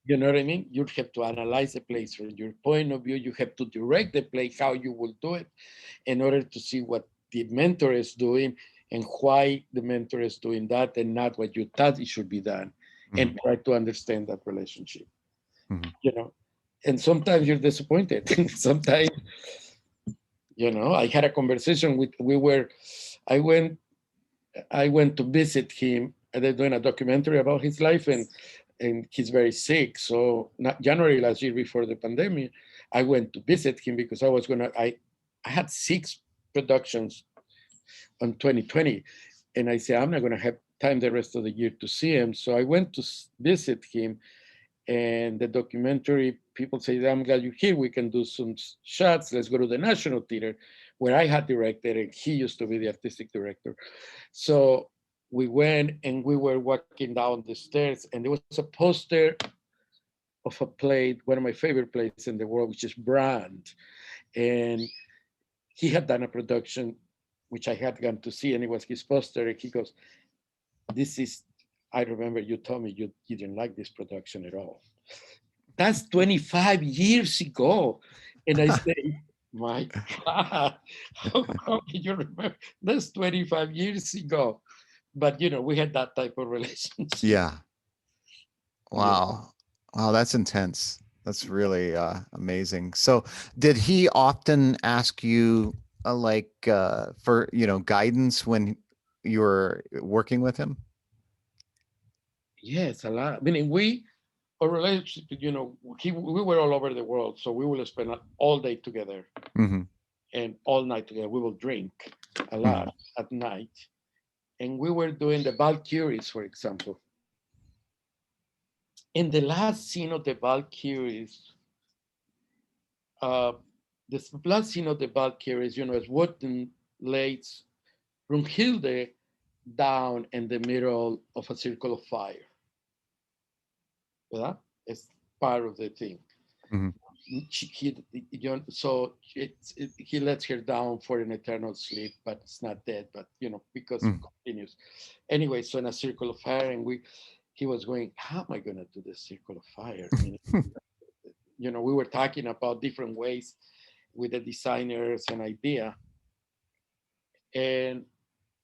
You know what I mean? You have to analyze the play from your point of view. You have to direct the play how you will do it in order to see what the mentor is doing and why the mentor is doing that and not what you thought it should be done, and try to understand that relationship. And sometimes you're disappointed. Sometimes, I had a conversation I went to visit him. They're doing a documentary about his life, and he's very sick. So January last year, before the pandemic, I went to visit him because I had 6 productions on 2020, and I said I'm not going to have time the rest of the year to see him. So I went to visit him, and the documentary people say, I'm glad you're here. We can do some shots. Let's go to the National Theater, where I had directed, and he used to be the artistic director. So we went and we were walking down the stairs, and there was a poster of a play, one of my favorite plays in the world, which is Brand. And he had done a production, which I had gone to see, and it was his poster. And he goes, I remember you told me you didn't like this production at all. That's 25 years ago. And I say, my God, how can you remember? That's 25 years ago. But, we had that type of relationship. Yeah. Wow. Wow, that's intense. That's really amazing. So did he often ask you for, guidance when you were working with him? Yes, a lot. I mean, our relationship, we were all over the world. So we will spend all day together and all night together. We will drink a lot at night. And we were doing the Valkyries, for example. In the last scene of the Valkyries, the last scene of the Valkyries, is Wotan lays Brunhilde down in the middle of a circle of fire. Yeah? It's part of the thing. He lets her down for an eternal sleep, but it's not dead, but because it continues. Anyway, so in a circle of fire, and he was going, how am I going to do this circle of fire? We were talking about different ways with the designers and idea. And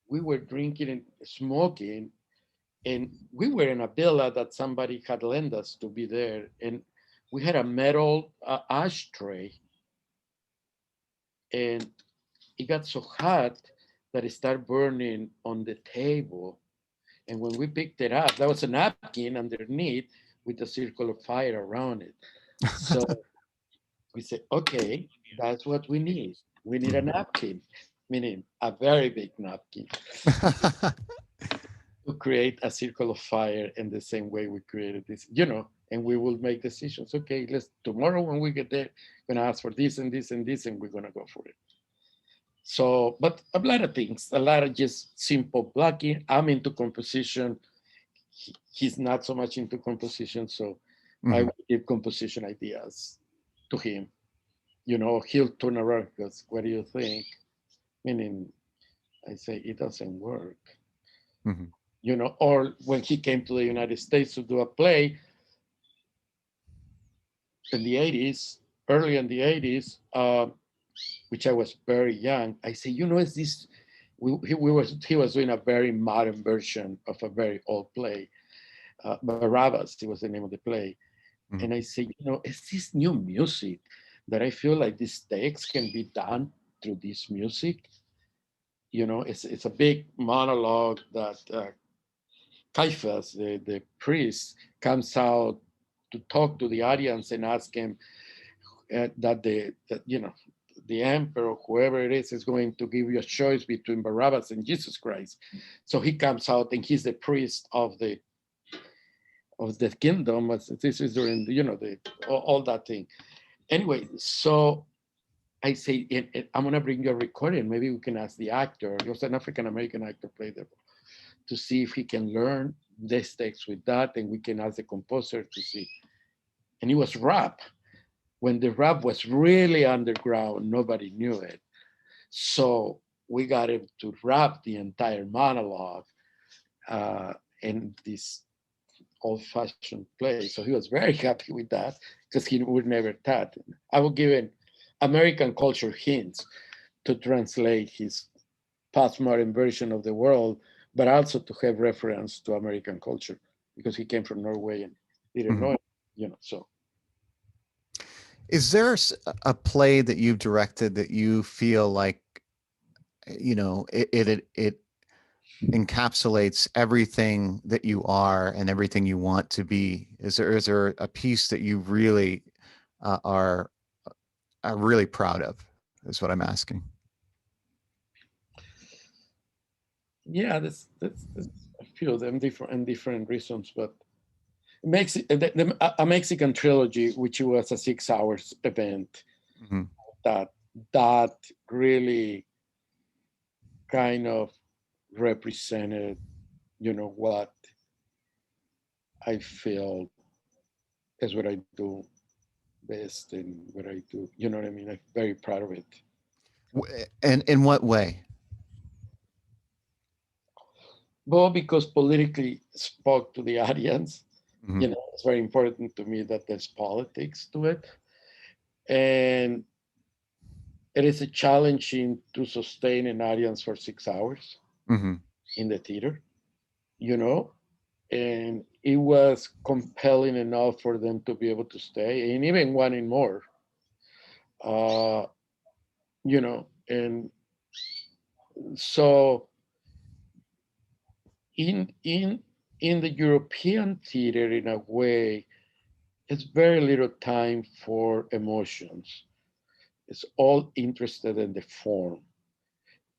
we were drinking and smoking, and we were in a villa that somebody had lent us to be there. And we had a metal ashtray, and it got so hot that it started burning on the table. And when we picked it up, there was a napkin underneath with a circle of fire around it. So we said, okay, that's what we need. We need a napkin, meaning a very big napkin. to create a circle of fire in the same way we created this, you know, and we will make decisions. Okay, let's tomorrow when we get there, we're gonna ask for this and this and this, and we're gonna go for it. So, but a lot of things, a lot of just simple blocking. I'm into composition. He's not so much into composition, so I Mhm. will give composition ideas to him. You know, he'll turn around because, what do you think? Meaning, I say it doesn't work. Mhm. You know, or when he came to the United States to do a play in the 80s, early in the 80s, which I was very young, I say, you know, is this, he was doing a very modern version of a very old play, Barabbas, it was the name of the play. And Mhm. I say, you know, it's this new music that I feel like this text can be done through this music. You know, it's a big monologue that Caiaphas, the priest, comes out to talk to the audience and ask him that you know, the emperor or whoever it is going to give you a choice between Barabbas and Jesus Christ. So he comes out and he's the priest of the kingdom. This is during, you know, the all that thing. Anyway, so I say, I'm gonna bring you a recording. Maybe we can ask the actor. There's an African American actor played there, to see if he can learn this text with that, and we can ask the composer to see. And it was rap. When the rap was really underground, nobody knew it. So we got him to rap the entire monologue in this old-fashioned play. So he was very happy with that because he would never thought. I would give him American culture hints to translate his postmodern version of the world, but also to have reference to American culture because he came from Norway and didn't know Mhm. it, you know. So Is there a play that you've directed that you feel like, it encapsulates everything that you are and everything you want to be? Is there a piece that you really uh, are are really proud of? Is what I'm asking. yeah, that's a few of them different and different reasons, but a Mexican trilogy, which was a 6 hours event, Mhm. that that really kind of represented, you know, what I feel is what I do best and what I do. You know what I mean? I'm very proud of it. And in what way? Well, because politically spoke to the audience, you Mhm. know, it's very important to me that there's politics to it. And it is a challenging to sustain an audience for 6 hours Mhm. in the theater, you know, and it was compelling enough for them to be able to stay and even wanting more, uh, you know, and so in in the European theater, in a way, it's very little time for emotions. It's all interested in the form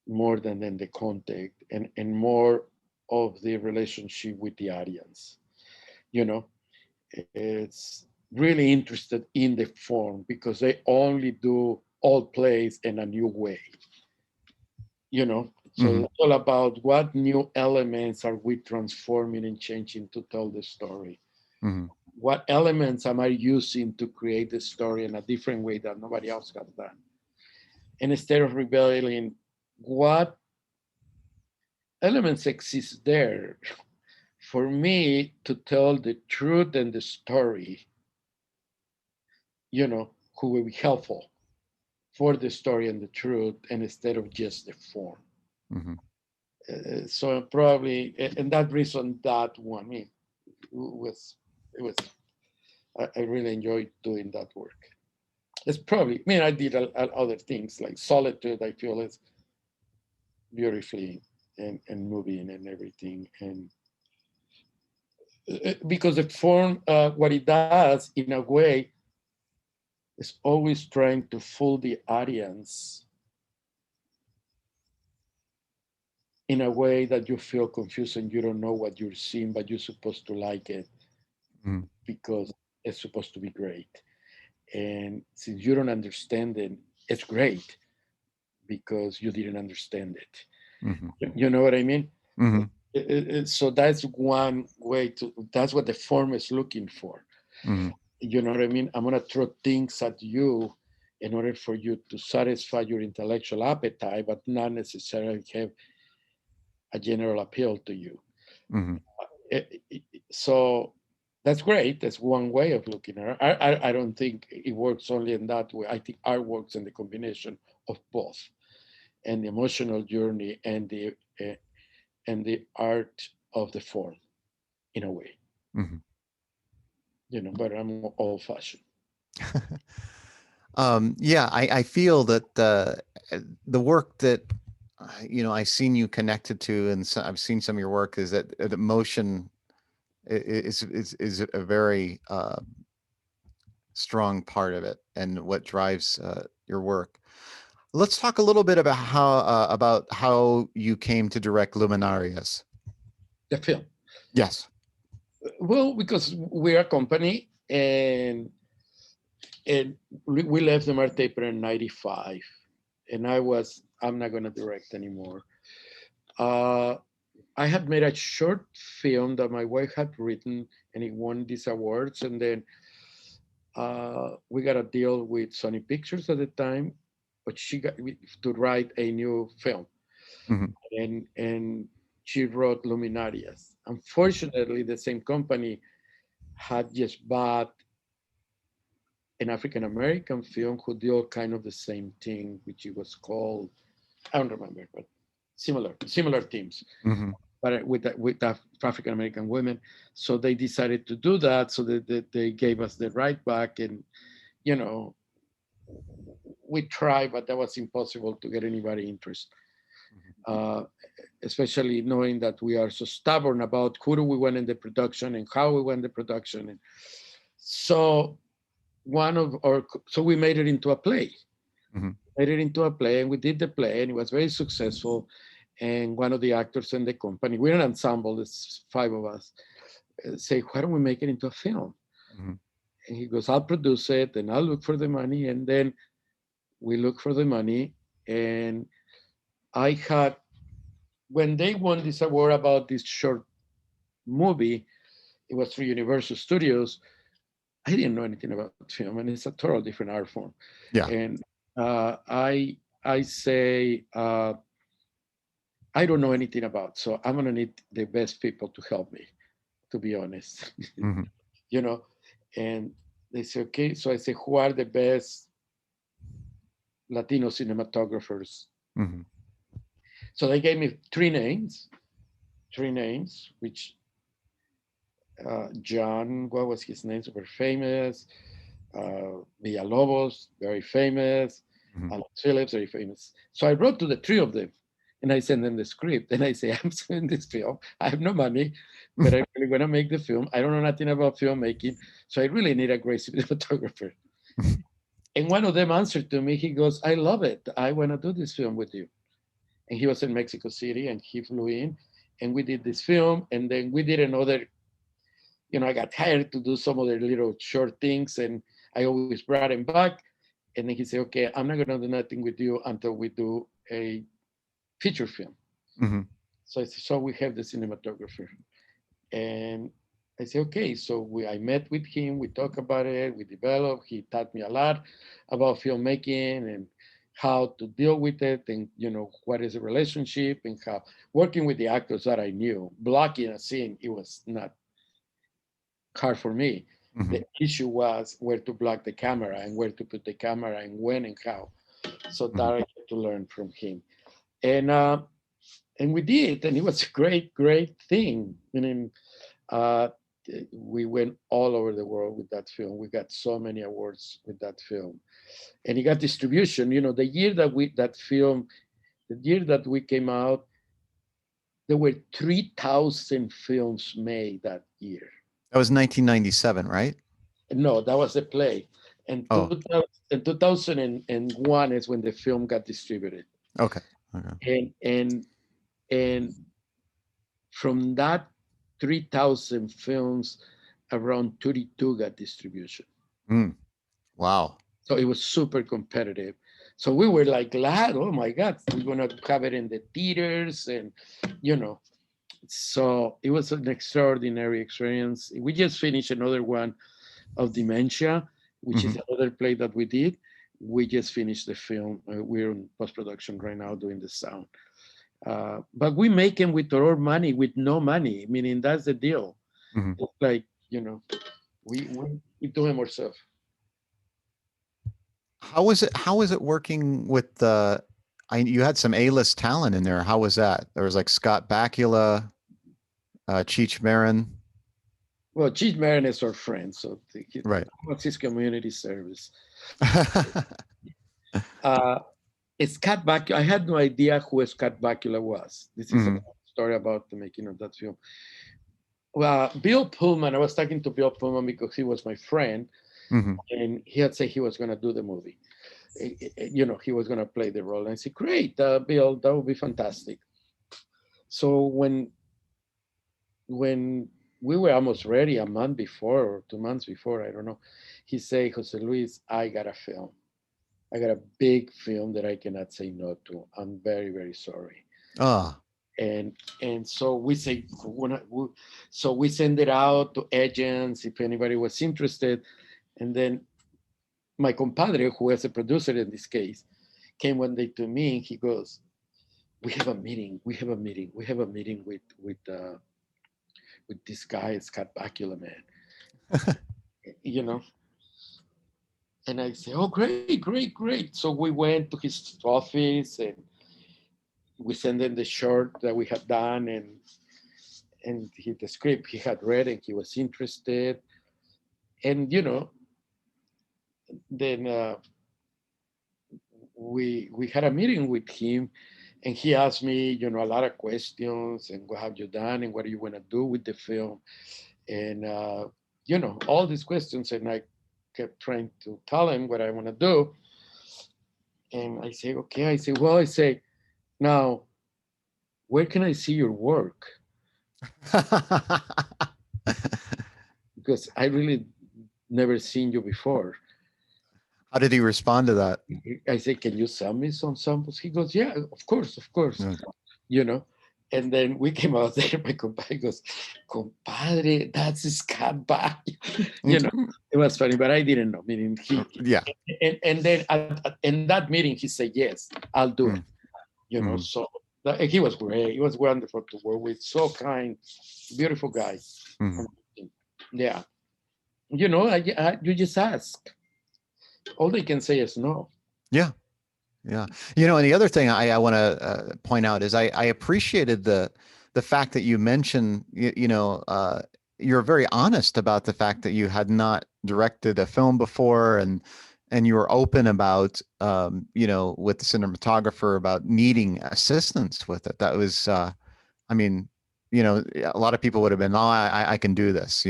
more than in the content, and more of the relationship with the audience. You know, it's really interested in the form because they only do old plays in a new way. You know, so Mhm. it's all about what new elements are we transforming and changing to tell the story. Mhm. What elements am I using to create the story in a different way that nobody else has done? And instead of revealing what elements exist there, for me to tell the truth and the story, you know, who will be helpful for the story and the truth, and instead of just the form. Mhm. So probably, and that reason, that one, I mean, was it was I really enjoyed doing that work. It's probably, I mean, I did other things like Solitude. I feel is beautifully and moving and everything, and because the form, what it does in a way, is always trying to fool the audience in a way that you feel confused and you don't know what you're seeing, but you're supposed to like it Mm, because it's supposed to be great. And since you don't understand it, it's great because you didn't understand it. mhm, You know what I mean? mhm, So that's one way to, that's what the form is looking for. mhm, You know what I mean? I'm going to throw things at you in order for you to satisfy your intellectual appetite, but not necessarily have a general appeal to you. mhm. So that's great. That's one way of looking at it. I don't think it works only in that way. I think art works in the combination of both, and the emotional journey and the art of the form, in a way. Mhm. But I'm old fashioned. Yeah, I feel that the work that I've seen you connected to, and I've seen some of your work, is that the motion is a very strong part of it and what drives your work. Let's talk a little bit about how you came to direct Luminarias. The film. Yes. Well, because we're a company, and we left the Mar Taper in '95, and I'm not going to direct anymore. Uh, I had made a short film that my wife had written, and it won these awards. And then we got a deal with Sony Pictures at the time, but she got to write a new film, Mhm. and she wrote Luminarias. Unfortunately, the same company had just bought an African American film who did kind of the same thing, which it was called, I don't remember, but similar themes, Mhm. but with African American women. So they decided to do that. So that they gave us the right back, and you know we tried, but that was impossible to get anybody interested. Uh, Especially knowing that we are so stubborn about who do we want in the production and how we want the production. And so so we made it into a play. Mhm. Made it into a play, and we did the play, and it was very successful. And one of the actors in the company, we're an ensemble, there's five of us, say, why don't we make it into a film? Mhm. And he goes, I'll produce it and I'll look for the money. And then we look for the money. And I had, when they won this award about this short movie, it was through Universal Studios. I didn't know anything about film, and it's a total different art form. Yeah. And I say, I don't know anything about, so I'm gonna need the best people to help me, to be honest. Mhm. you know. And they say, okay. So I say, who are the best Latino cinematographers? Mhm. So they gave me three names, which John, what was his name? Super famous. Villalobos, very famous. Mhm. Alan Phillips, very famous. So I wrote to the three of them, and I sent them the script. And I say, I'm doing this film. I have no money, but I'm really going to make the film. I don't know nothing about filmmaking, so I really need a great cinematographer. And one of them answered to me. He goes, I love it. I want to do this film with you. And he was in Mexico City, and he flew in, and we did this film. And then we did another, I got hired to do some other little short things, and I always brought him back. And then he said, okay, I'm not going to do nothing with you until we do a feature film. Mhm. So I said, so we have the cinematographer. And I said, okay. So I met with him, we talked about it, we developed, he taught me a lot about filmmaking and how to deal with it, and what is a relationship, and how working with the actors that I knew. Blocking a scene, it was not hard for me. The Mhm. issue was where to block the camera and where to put the camera and when and how. So that Mhm. I had to learn from him. And we did, and it was a great thing. Meaning, uh, we went all over the world with that film. We got so many awards with that film, and it got distribution. The year the year that we came out, there were 3,000 films made that year. That was 1997, right? No, that was a play. And Oh, 2001 is when the film got distributed. okay. Okay. And And from that 3,000 films, around 32 got distribution. Mm. Wow. So it was super competitive. So we were like glad, oh my God, we're gonna have it in the theaters, and you know, so it was an extraordinary experience. We just finished another one of Dementia, which is Mhm. another play that we did. We just finished the film. We're in post production right now doing the sound. But we make them with our own money, with no money. Meaning that's the deal. Mhm. It's like, you know, we do them ourselves. How was it working with the you had some A-list talent in there. How was that? There was like Scott Bakula, Cheech Marin. Well, Cheech Marin is our friend, so Right. what's his community service? Uh, Scott Bakula, I had no idea who Scott Bakula was. This is a Mhm. story about the making of that film. Well, Bill Pullman, I was talking to Bill Pullman because he was my friend, Mhm. and he had said he was going to do the movie. You know, he was going to play the role. And I said, great, Bill, that would be fantastic. So when we were almost ready, a month before or 2 months before, I don't know, he said, Jose Luis, I got a film. I got a big film that I cannot say no to. I'm very, very sorry. Ah. And so we say, so we send it out to agents if anybody was interested. And then my compadre, who was a producer in this case, came one day to me and he goes, "We have a meeting. We have a meeting. We have a meeting with this guy, Scott Bakula, man. You know." And I say, "Oh, great, great, great!" So we went to his office and we sent him the short that we had done and the script he had read and he was interested. And you know, then we had a meeting with him and he asked me, you know, a lot of questions and what have you done and what do you want to do with the film, and you know, all these questions, and I kept trying to tell him what I want to do. And I say, okay, I say, well, I say, now where can I see your work, because I really never seen you before. How did he respond to that? I say, can you send me some samples? He goes, yeah, of course, of course. Yeah. You know. And then we came out there. My compadre goes, "Compadre, that's Scott Bakula." You know, it was funny, but I didn't know. Meaning Yeah. and then in that meeting, he said, "Yes, I'll do it." Mm. You know, Mm. so he was great. He was wonderful to work with. So kind, beautiful guy. Mm. Yeah, you know, you just ask. All they can say is no. Yeah. Yeah. You know, and the other thing I want to point out is I appreciated the fact that you mentioned, you're very honest about the fact that you had not directed a film before, and you were open about, with the cinematographer about needing assistance with it. That was, I mean, a lot of people would have been, oh, I can do this,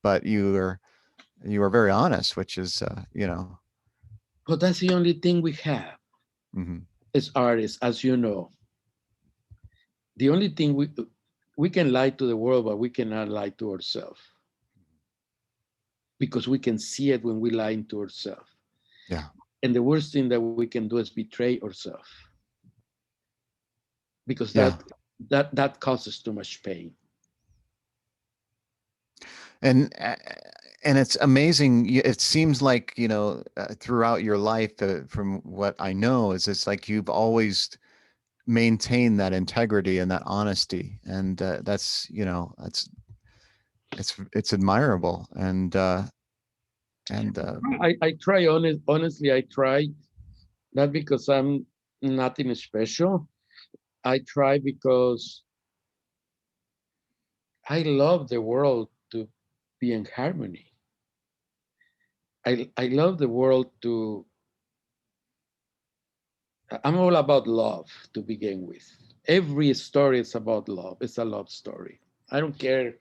but you were very honest, which is, But that's the only thing we have mhm. as artists, as you know. The only thing we can lie to the world, but we cannot lie to ourselves, because we can see it when we lie to ourselves. Yeah. And the worst thing that we can do is betray ourselves, because Yeah. that causes too much pain. and uh, and it's amazing. It seems like, throughout your life, from what I know, is it's like you've always maintained that integrity and that honesty, and that's, it's admirable, and I try, honestly, I try, not because I'm nothing special. I try because I love the world to be in harmony. I love the world to, I'm all about love to begin with. Every story is about love. It's a love story. I don't care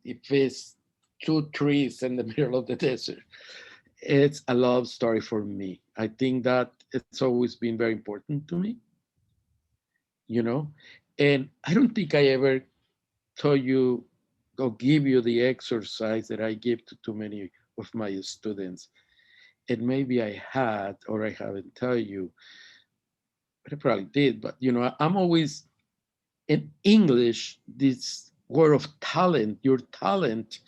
if it's two trees in the middle of the desert. It's a love story for me. I think that it's always been very important to me, you know. And I don't think I ever told you or give you the exercise that I give to too many of my students. And maybe I had, or I haven't tell you, but I probably did. But you know, I'm always in English, this word of talent, your talent,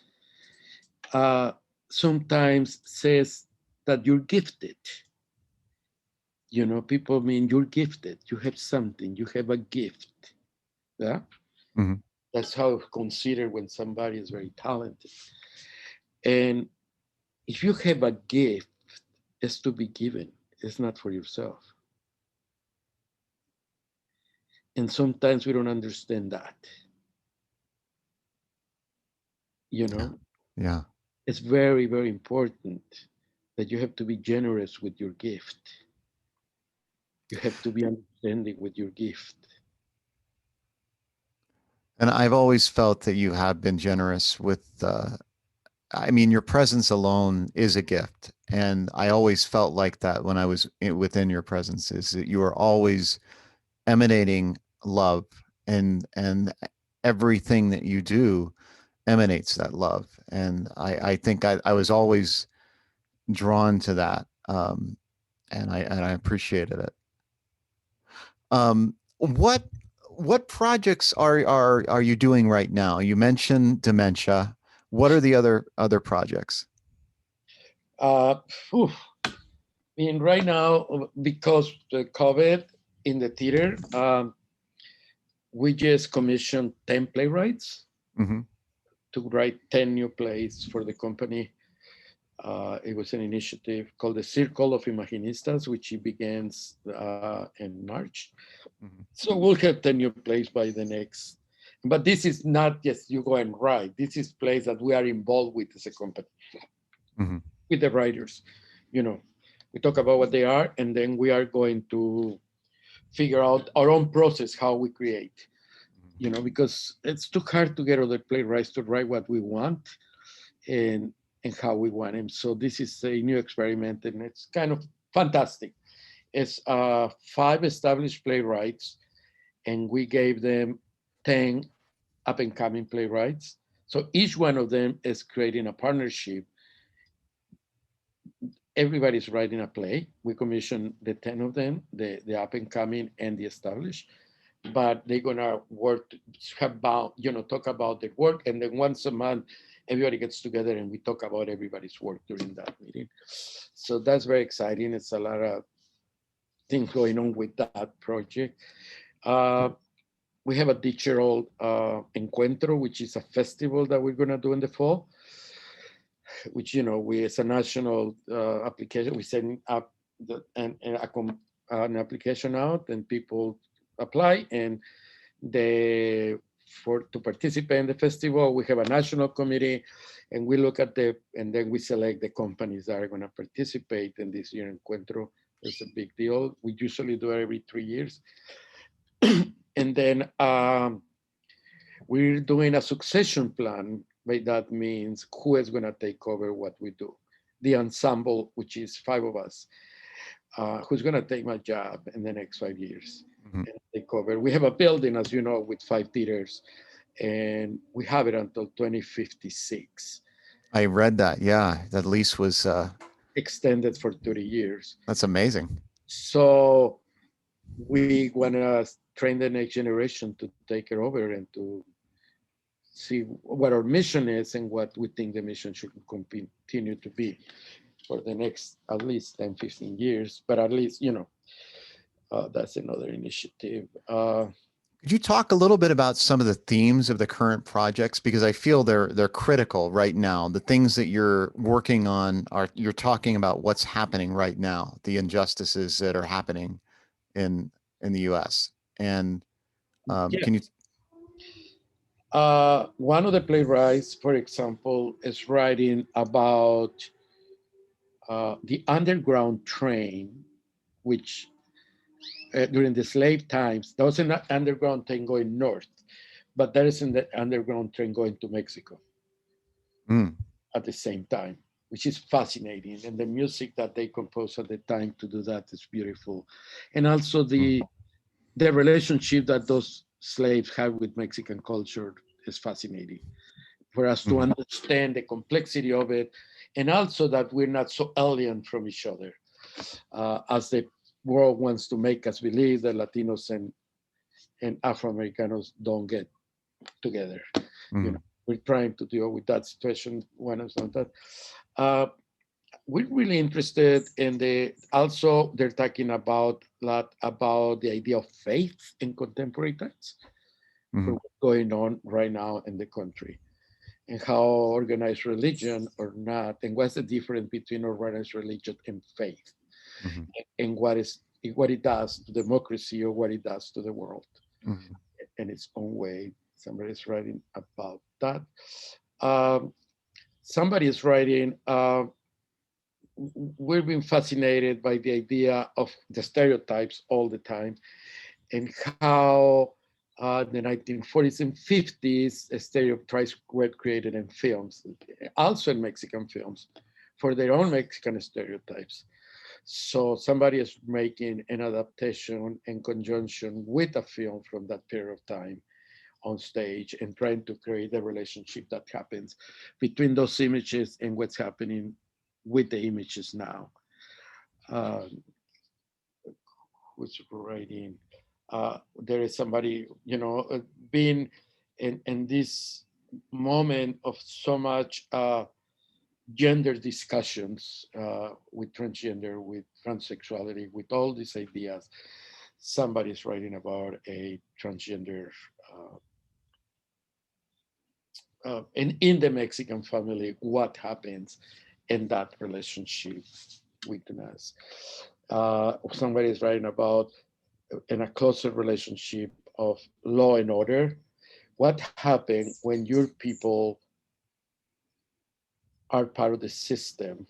uh, sometimes says that you're gifted. You know, people mean you're gifted, you have something, you have a gift. Yeah. Mhm. That's how it's considered when somebody is very talented. And if you have a gift, it's to be given, it's not for yourself. And sometimes we don't understand that. You Yeah. know, Yeah. it's very, very important that you have to be generous with your gift. You have to be understanding with your gift. And I've always felt that you have been generous with, I mean, your presence alone is a gift. And I always felt like that when I was within your presence, is that you are always emanating love, and everything that you do emanates that love. And I think I was always drawn to that. And I appreciated it. What projects are you doing right now? You mentioned dementia. What are the other projects? Uh, phew, I mean, right now, because the COVID in the theater, we just commissioned 10 playwrights Hmm. to write 10 new plays for the company. It was an initiative called the Circle of Imaginistas, which it begins in March. Hmm. So we'll have 10 new plays by the next. But this is not just you go and write. This is plays that we are involved with as a company, Hmm. with the writers. You know, we talk about what they are, and then we are going to figure out our own process, how we create. You know, because it's too hard to get other playwrights to write what we want and how we want them. So this is a new experiment, and it's kind of fantastic. It's five established playwrights, and we gave them 10 up and coming playwrights. So each one of them is creating a partnership. Everybody's writing a play. We commissioned the 10 of them, the up and coming and the established, but they're gonna work, have about, you know, talk about their work. And then once a month, everybody gets together and we talk about everybody's work during that meeting. So that's very exciting. It's a lot of things going on with that project. Uh, we have a digital encuentro, which is a festival that we're gonna do in the fall, which, you know, we, it's a national application. We send up an application out, and people apply, and they, for to participate in the festival, we have a national committee, and we look at and then we select the companies that are going to participate in this year encuentro. It's a big deal. We usually do it every 3 years. And then we're doing a succession plan. By that means who is going to take over what we do. The ensemble, which is five of us, who's going to take my job in the next 5 years Hmm. and take over. We have a building, as you know, with 5 theaters, and we have it until 2056, I read that. Yeah, that lease was extended for 30 years. that's amazing. So we want to train the next generation to take it over and to see what our mission is and what we think the mission should continue to be for the next at least 10, 15 years. But at least, you know, that's another initiative. Could you talk a little bit about some of the themes of the current projects, because I feel they're critical right now. The things that you're working on are, you're talking about what's happening right now, the injustices that are happening in the U.S. And Yeah. can you? One of the playwrights, for example, is writing about the underground train, which during the slave times, there was an underground train going north, but there isn't the underground train going to Mexico Mm, at the same time, which is fascinating. And the music that they composed at the time to do that is beautiful. And also mm, the relationship that those slaves had with Mexican culture is fascinating for us to Mhm. understand the complexity of it, and also that we're not so alien from each other as the world wants to make us believe that Latinos and Afro Americanos don't get together. You know, Mhm. we're trying to deal with that situation. One of that. Uh, we're really interested in the. Also, they're talking about lot about the idea of faith in contemporary times for Mhm. what's going on right now in the country, and how organized religion or not, and what's the difference between organized religion and faith, Mhm. and what it does to democracy or what it does to the world Mhm. in its own way. Somebody's writing about that. Um, somebody is writing. We've been fascinated by the idea of the stereotypes all the time, and how the 1940s and 50s stereotypes were created in films, also in Mexican films, for their own Mexican stereotypes. So somebody is making an adaptation in conjunction with a film from that period of time on stage and trying to create a relationship that happens between those images and what's happening with the images now. Um, who's writing? There is somebody, being in this moment of so much gender discussions with transgender, with transsexuality, with all these ideas. Somebody's writing about a transgender and in the Mexican family, what happens in that relationship with us. Somebody is writing about in a closer relationship of law and order. What happens when your people are part of the system?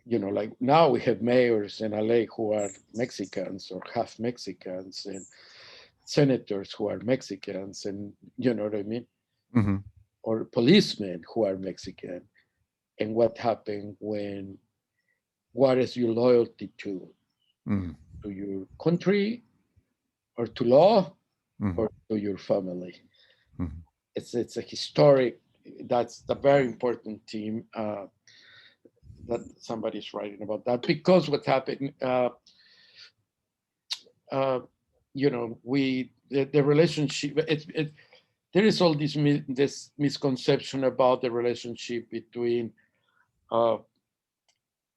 Like now we have mayors in LA who are Mexicans or half Mexicans, and senators who are Mexicans, and you know what I mean? Mhm. Or policemen who are Mexican. And what happened when, what is your loyalty to? Mhm. To your country or to law Mhm. or to your family? Mhm. It's a historic, that's a very important theme that somebody's writing about that, because what happened, uh, the relationship, there is all this misconception about the relationship between uh,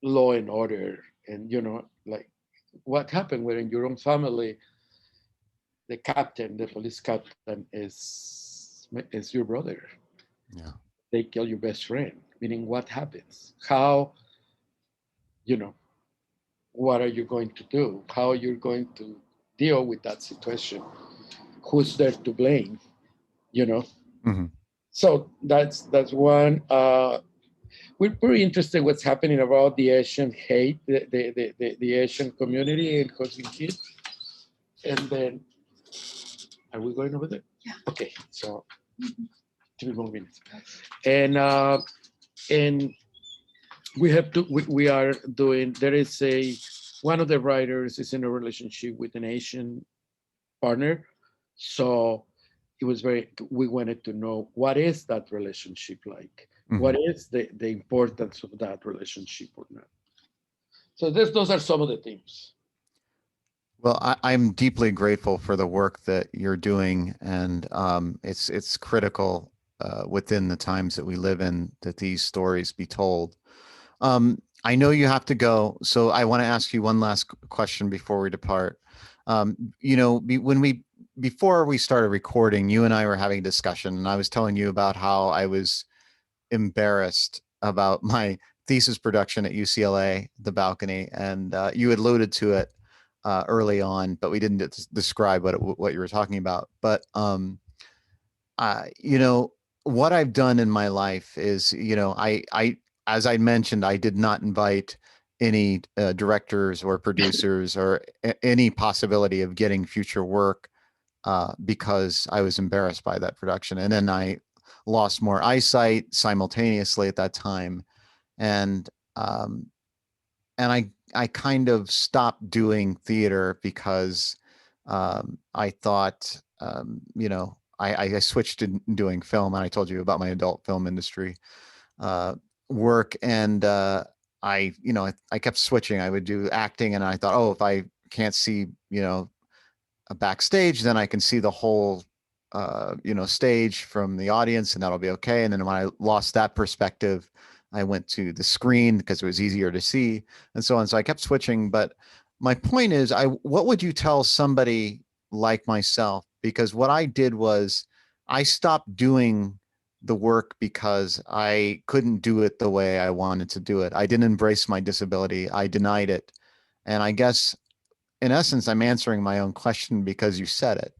law and order, and like what happened when in your own family the police captain is your brother. Yeah. They kill your best friend, meaning what happens, how, you know what are you going to do, how you're going to deal with that situation, who's there to blame, you know Mhm. so that's one. We're pretty interested what's happening about the Asian hate, the Asian community in Helsinki. And then, are we going over there? Yeah. Okay, so 3 more minutes. And we have to. We are doing. There is one of the writers is in a relationship with an Asian partner, so it was very. We wanted to know what is that relationship like. What Mhm. is the importance of that relationship or not? So those are some of the themes. Well, I'm deeply grateful for the work that you're doing, and it's critical within the times that we live in that these stories be told. I know you have to go, so I want to ask you one last question before we depart. Before we started recording, you and I were having a discussion, and I was telling you about how I was embarrassed about my thesis production at UCLA, The Balcony, and you had alluded to it early on, but we didn't describe what you were talking about. But you know, what I've done in my life is, as I mentioned, I did not invite any directors or producers or any possibility of getting future work because I was embarrassed by that production. And then I lost more eyesight simultaneously at that time. And, um, and I kind of stopped doing theater because I thought, I switched to doing film, and I told you about my adult film industry uh, work. And I kept switching. I would do acting, and I thought, oh, if I can't see, a backstage, then I can see the whole, stage from the audience, and that'll be okay. And then when I lost that perspective, I went to the screen because it was easier to see, and so on. So I kept switching. But my point is, what would you tell somebody like myself? Because what I did was I stopped doing the work because I couldn't do it the way I wanted to do it. I didn't embrace my disability. I denied it. And I guess in essence, I'm answering my own question because you said it.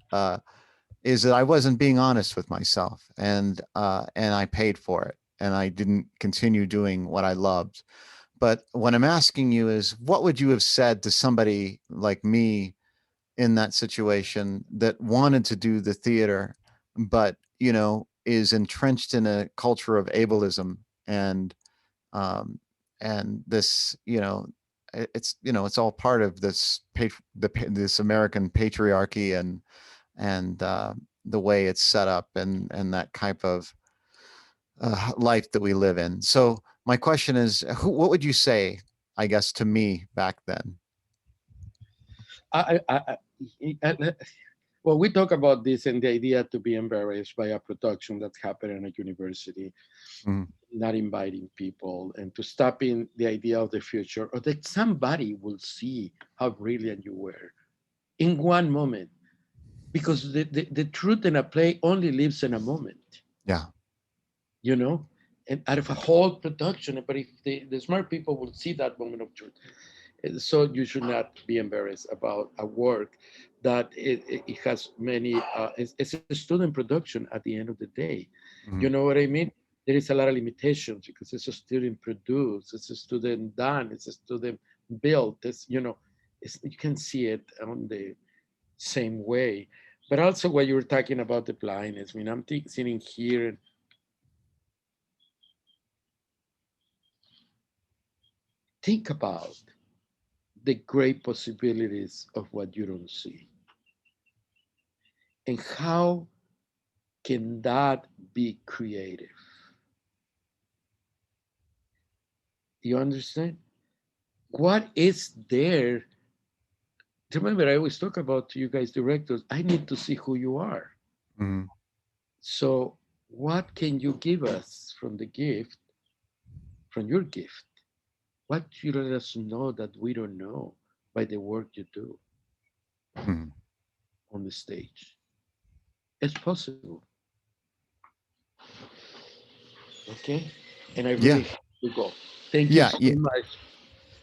Is that I wasn't being honest with myself, and I paid for it, and I didn't continue doing what I loved. But what I'm asking you is, what would you have said to somebody like me in that situation that wanted to do the theater, but is entrenched in a culture of ableism and um, this, it's all part of this American patriarchy and the way it's set up and that type of life that we live in. So my question is, what would you say, I guess, to me back then? I, I, I, well, we talk about this and the idea to be embarrassed by a production that happened in a university, Mm, not inviting people, and to stop in the idea of the future, or that somebody will see how brilliant you were in one moment, because the truth in a play only lives in a moment, yeah. you know, and out of a whole production. But if the smart people will see that moment of truth, so you should not be embarrassed about a work that it has many it's a student production at the end of the day. You Mm, know what I mean? There is a lot of limitations because it's a student produced, it's a student done, it's a student built. You can see it on the same way. But also what you were talking about the blindness, I mean, I'm sitting here and think about the great possibilities of what you don't see, and how can that be creative? You understand? What is there? Remember, I always talk about to you guys, directors, I need to see who you are. mm, So, what can you give us from the gift, from your gift? What you let us know that we don't know by the work you do mm. on the stage? It's possible. Okay? And I really Yeah. have to go. Thank you Yeah. so Yeah. much. For,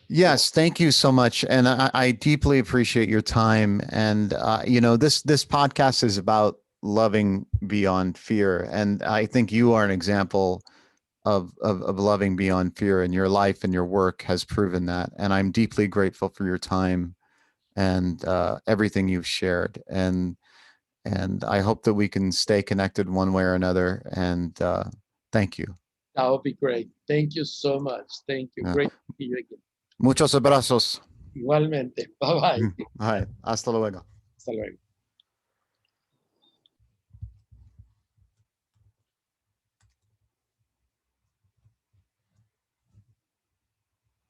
Yes, thank you so much, and I deeply appreciate your time. And this podcast is about loving beyond fear, and I think you are an example of loving beyond fear, and your life and your work has proven that. And I'm deeply grateful for your time and everything you've shared. And I hope that we can stay connected one way or another. And thank you. that would be great. Thank you so much. Thank you. Yeah. Great to see you again. Muchos abrazos. Igualmente. Bye bye. Bye. Hasta luego. Hasta luego.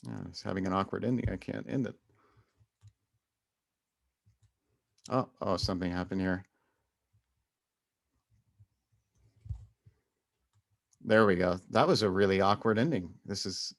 Yeah, it's having an awkward ending. I can't end it. Oh, something happened here. There we go. That was a really awkward ending. This is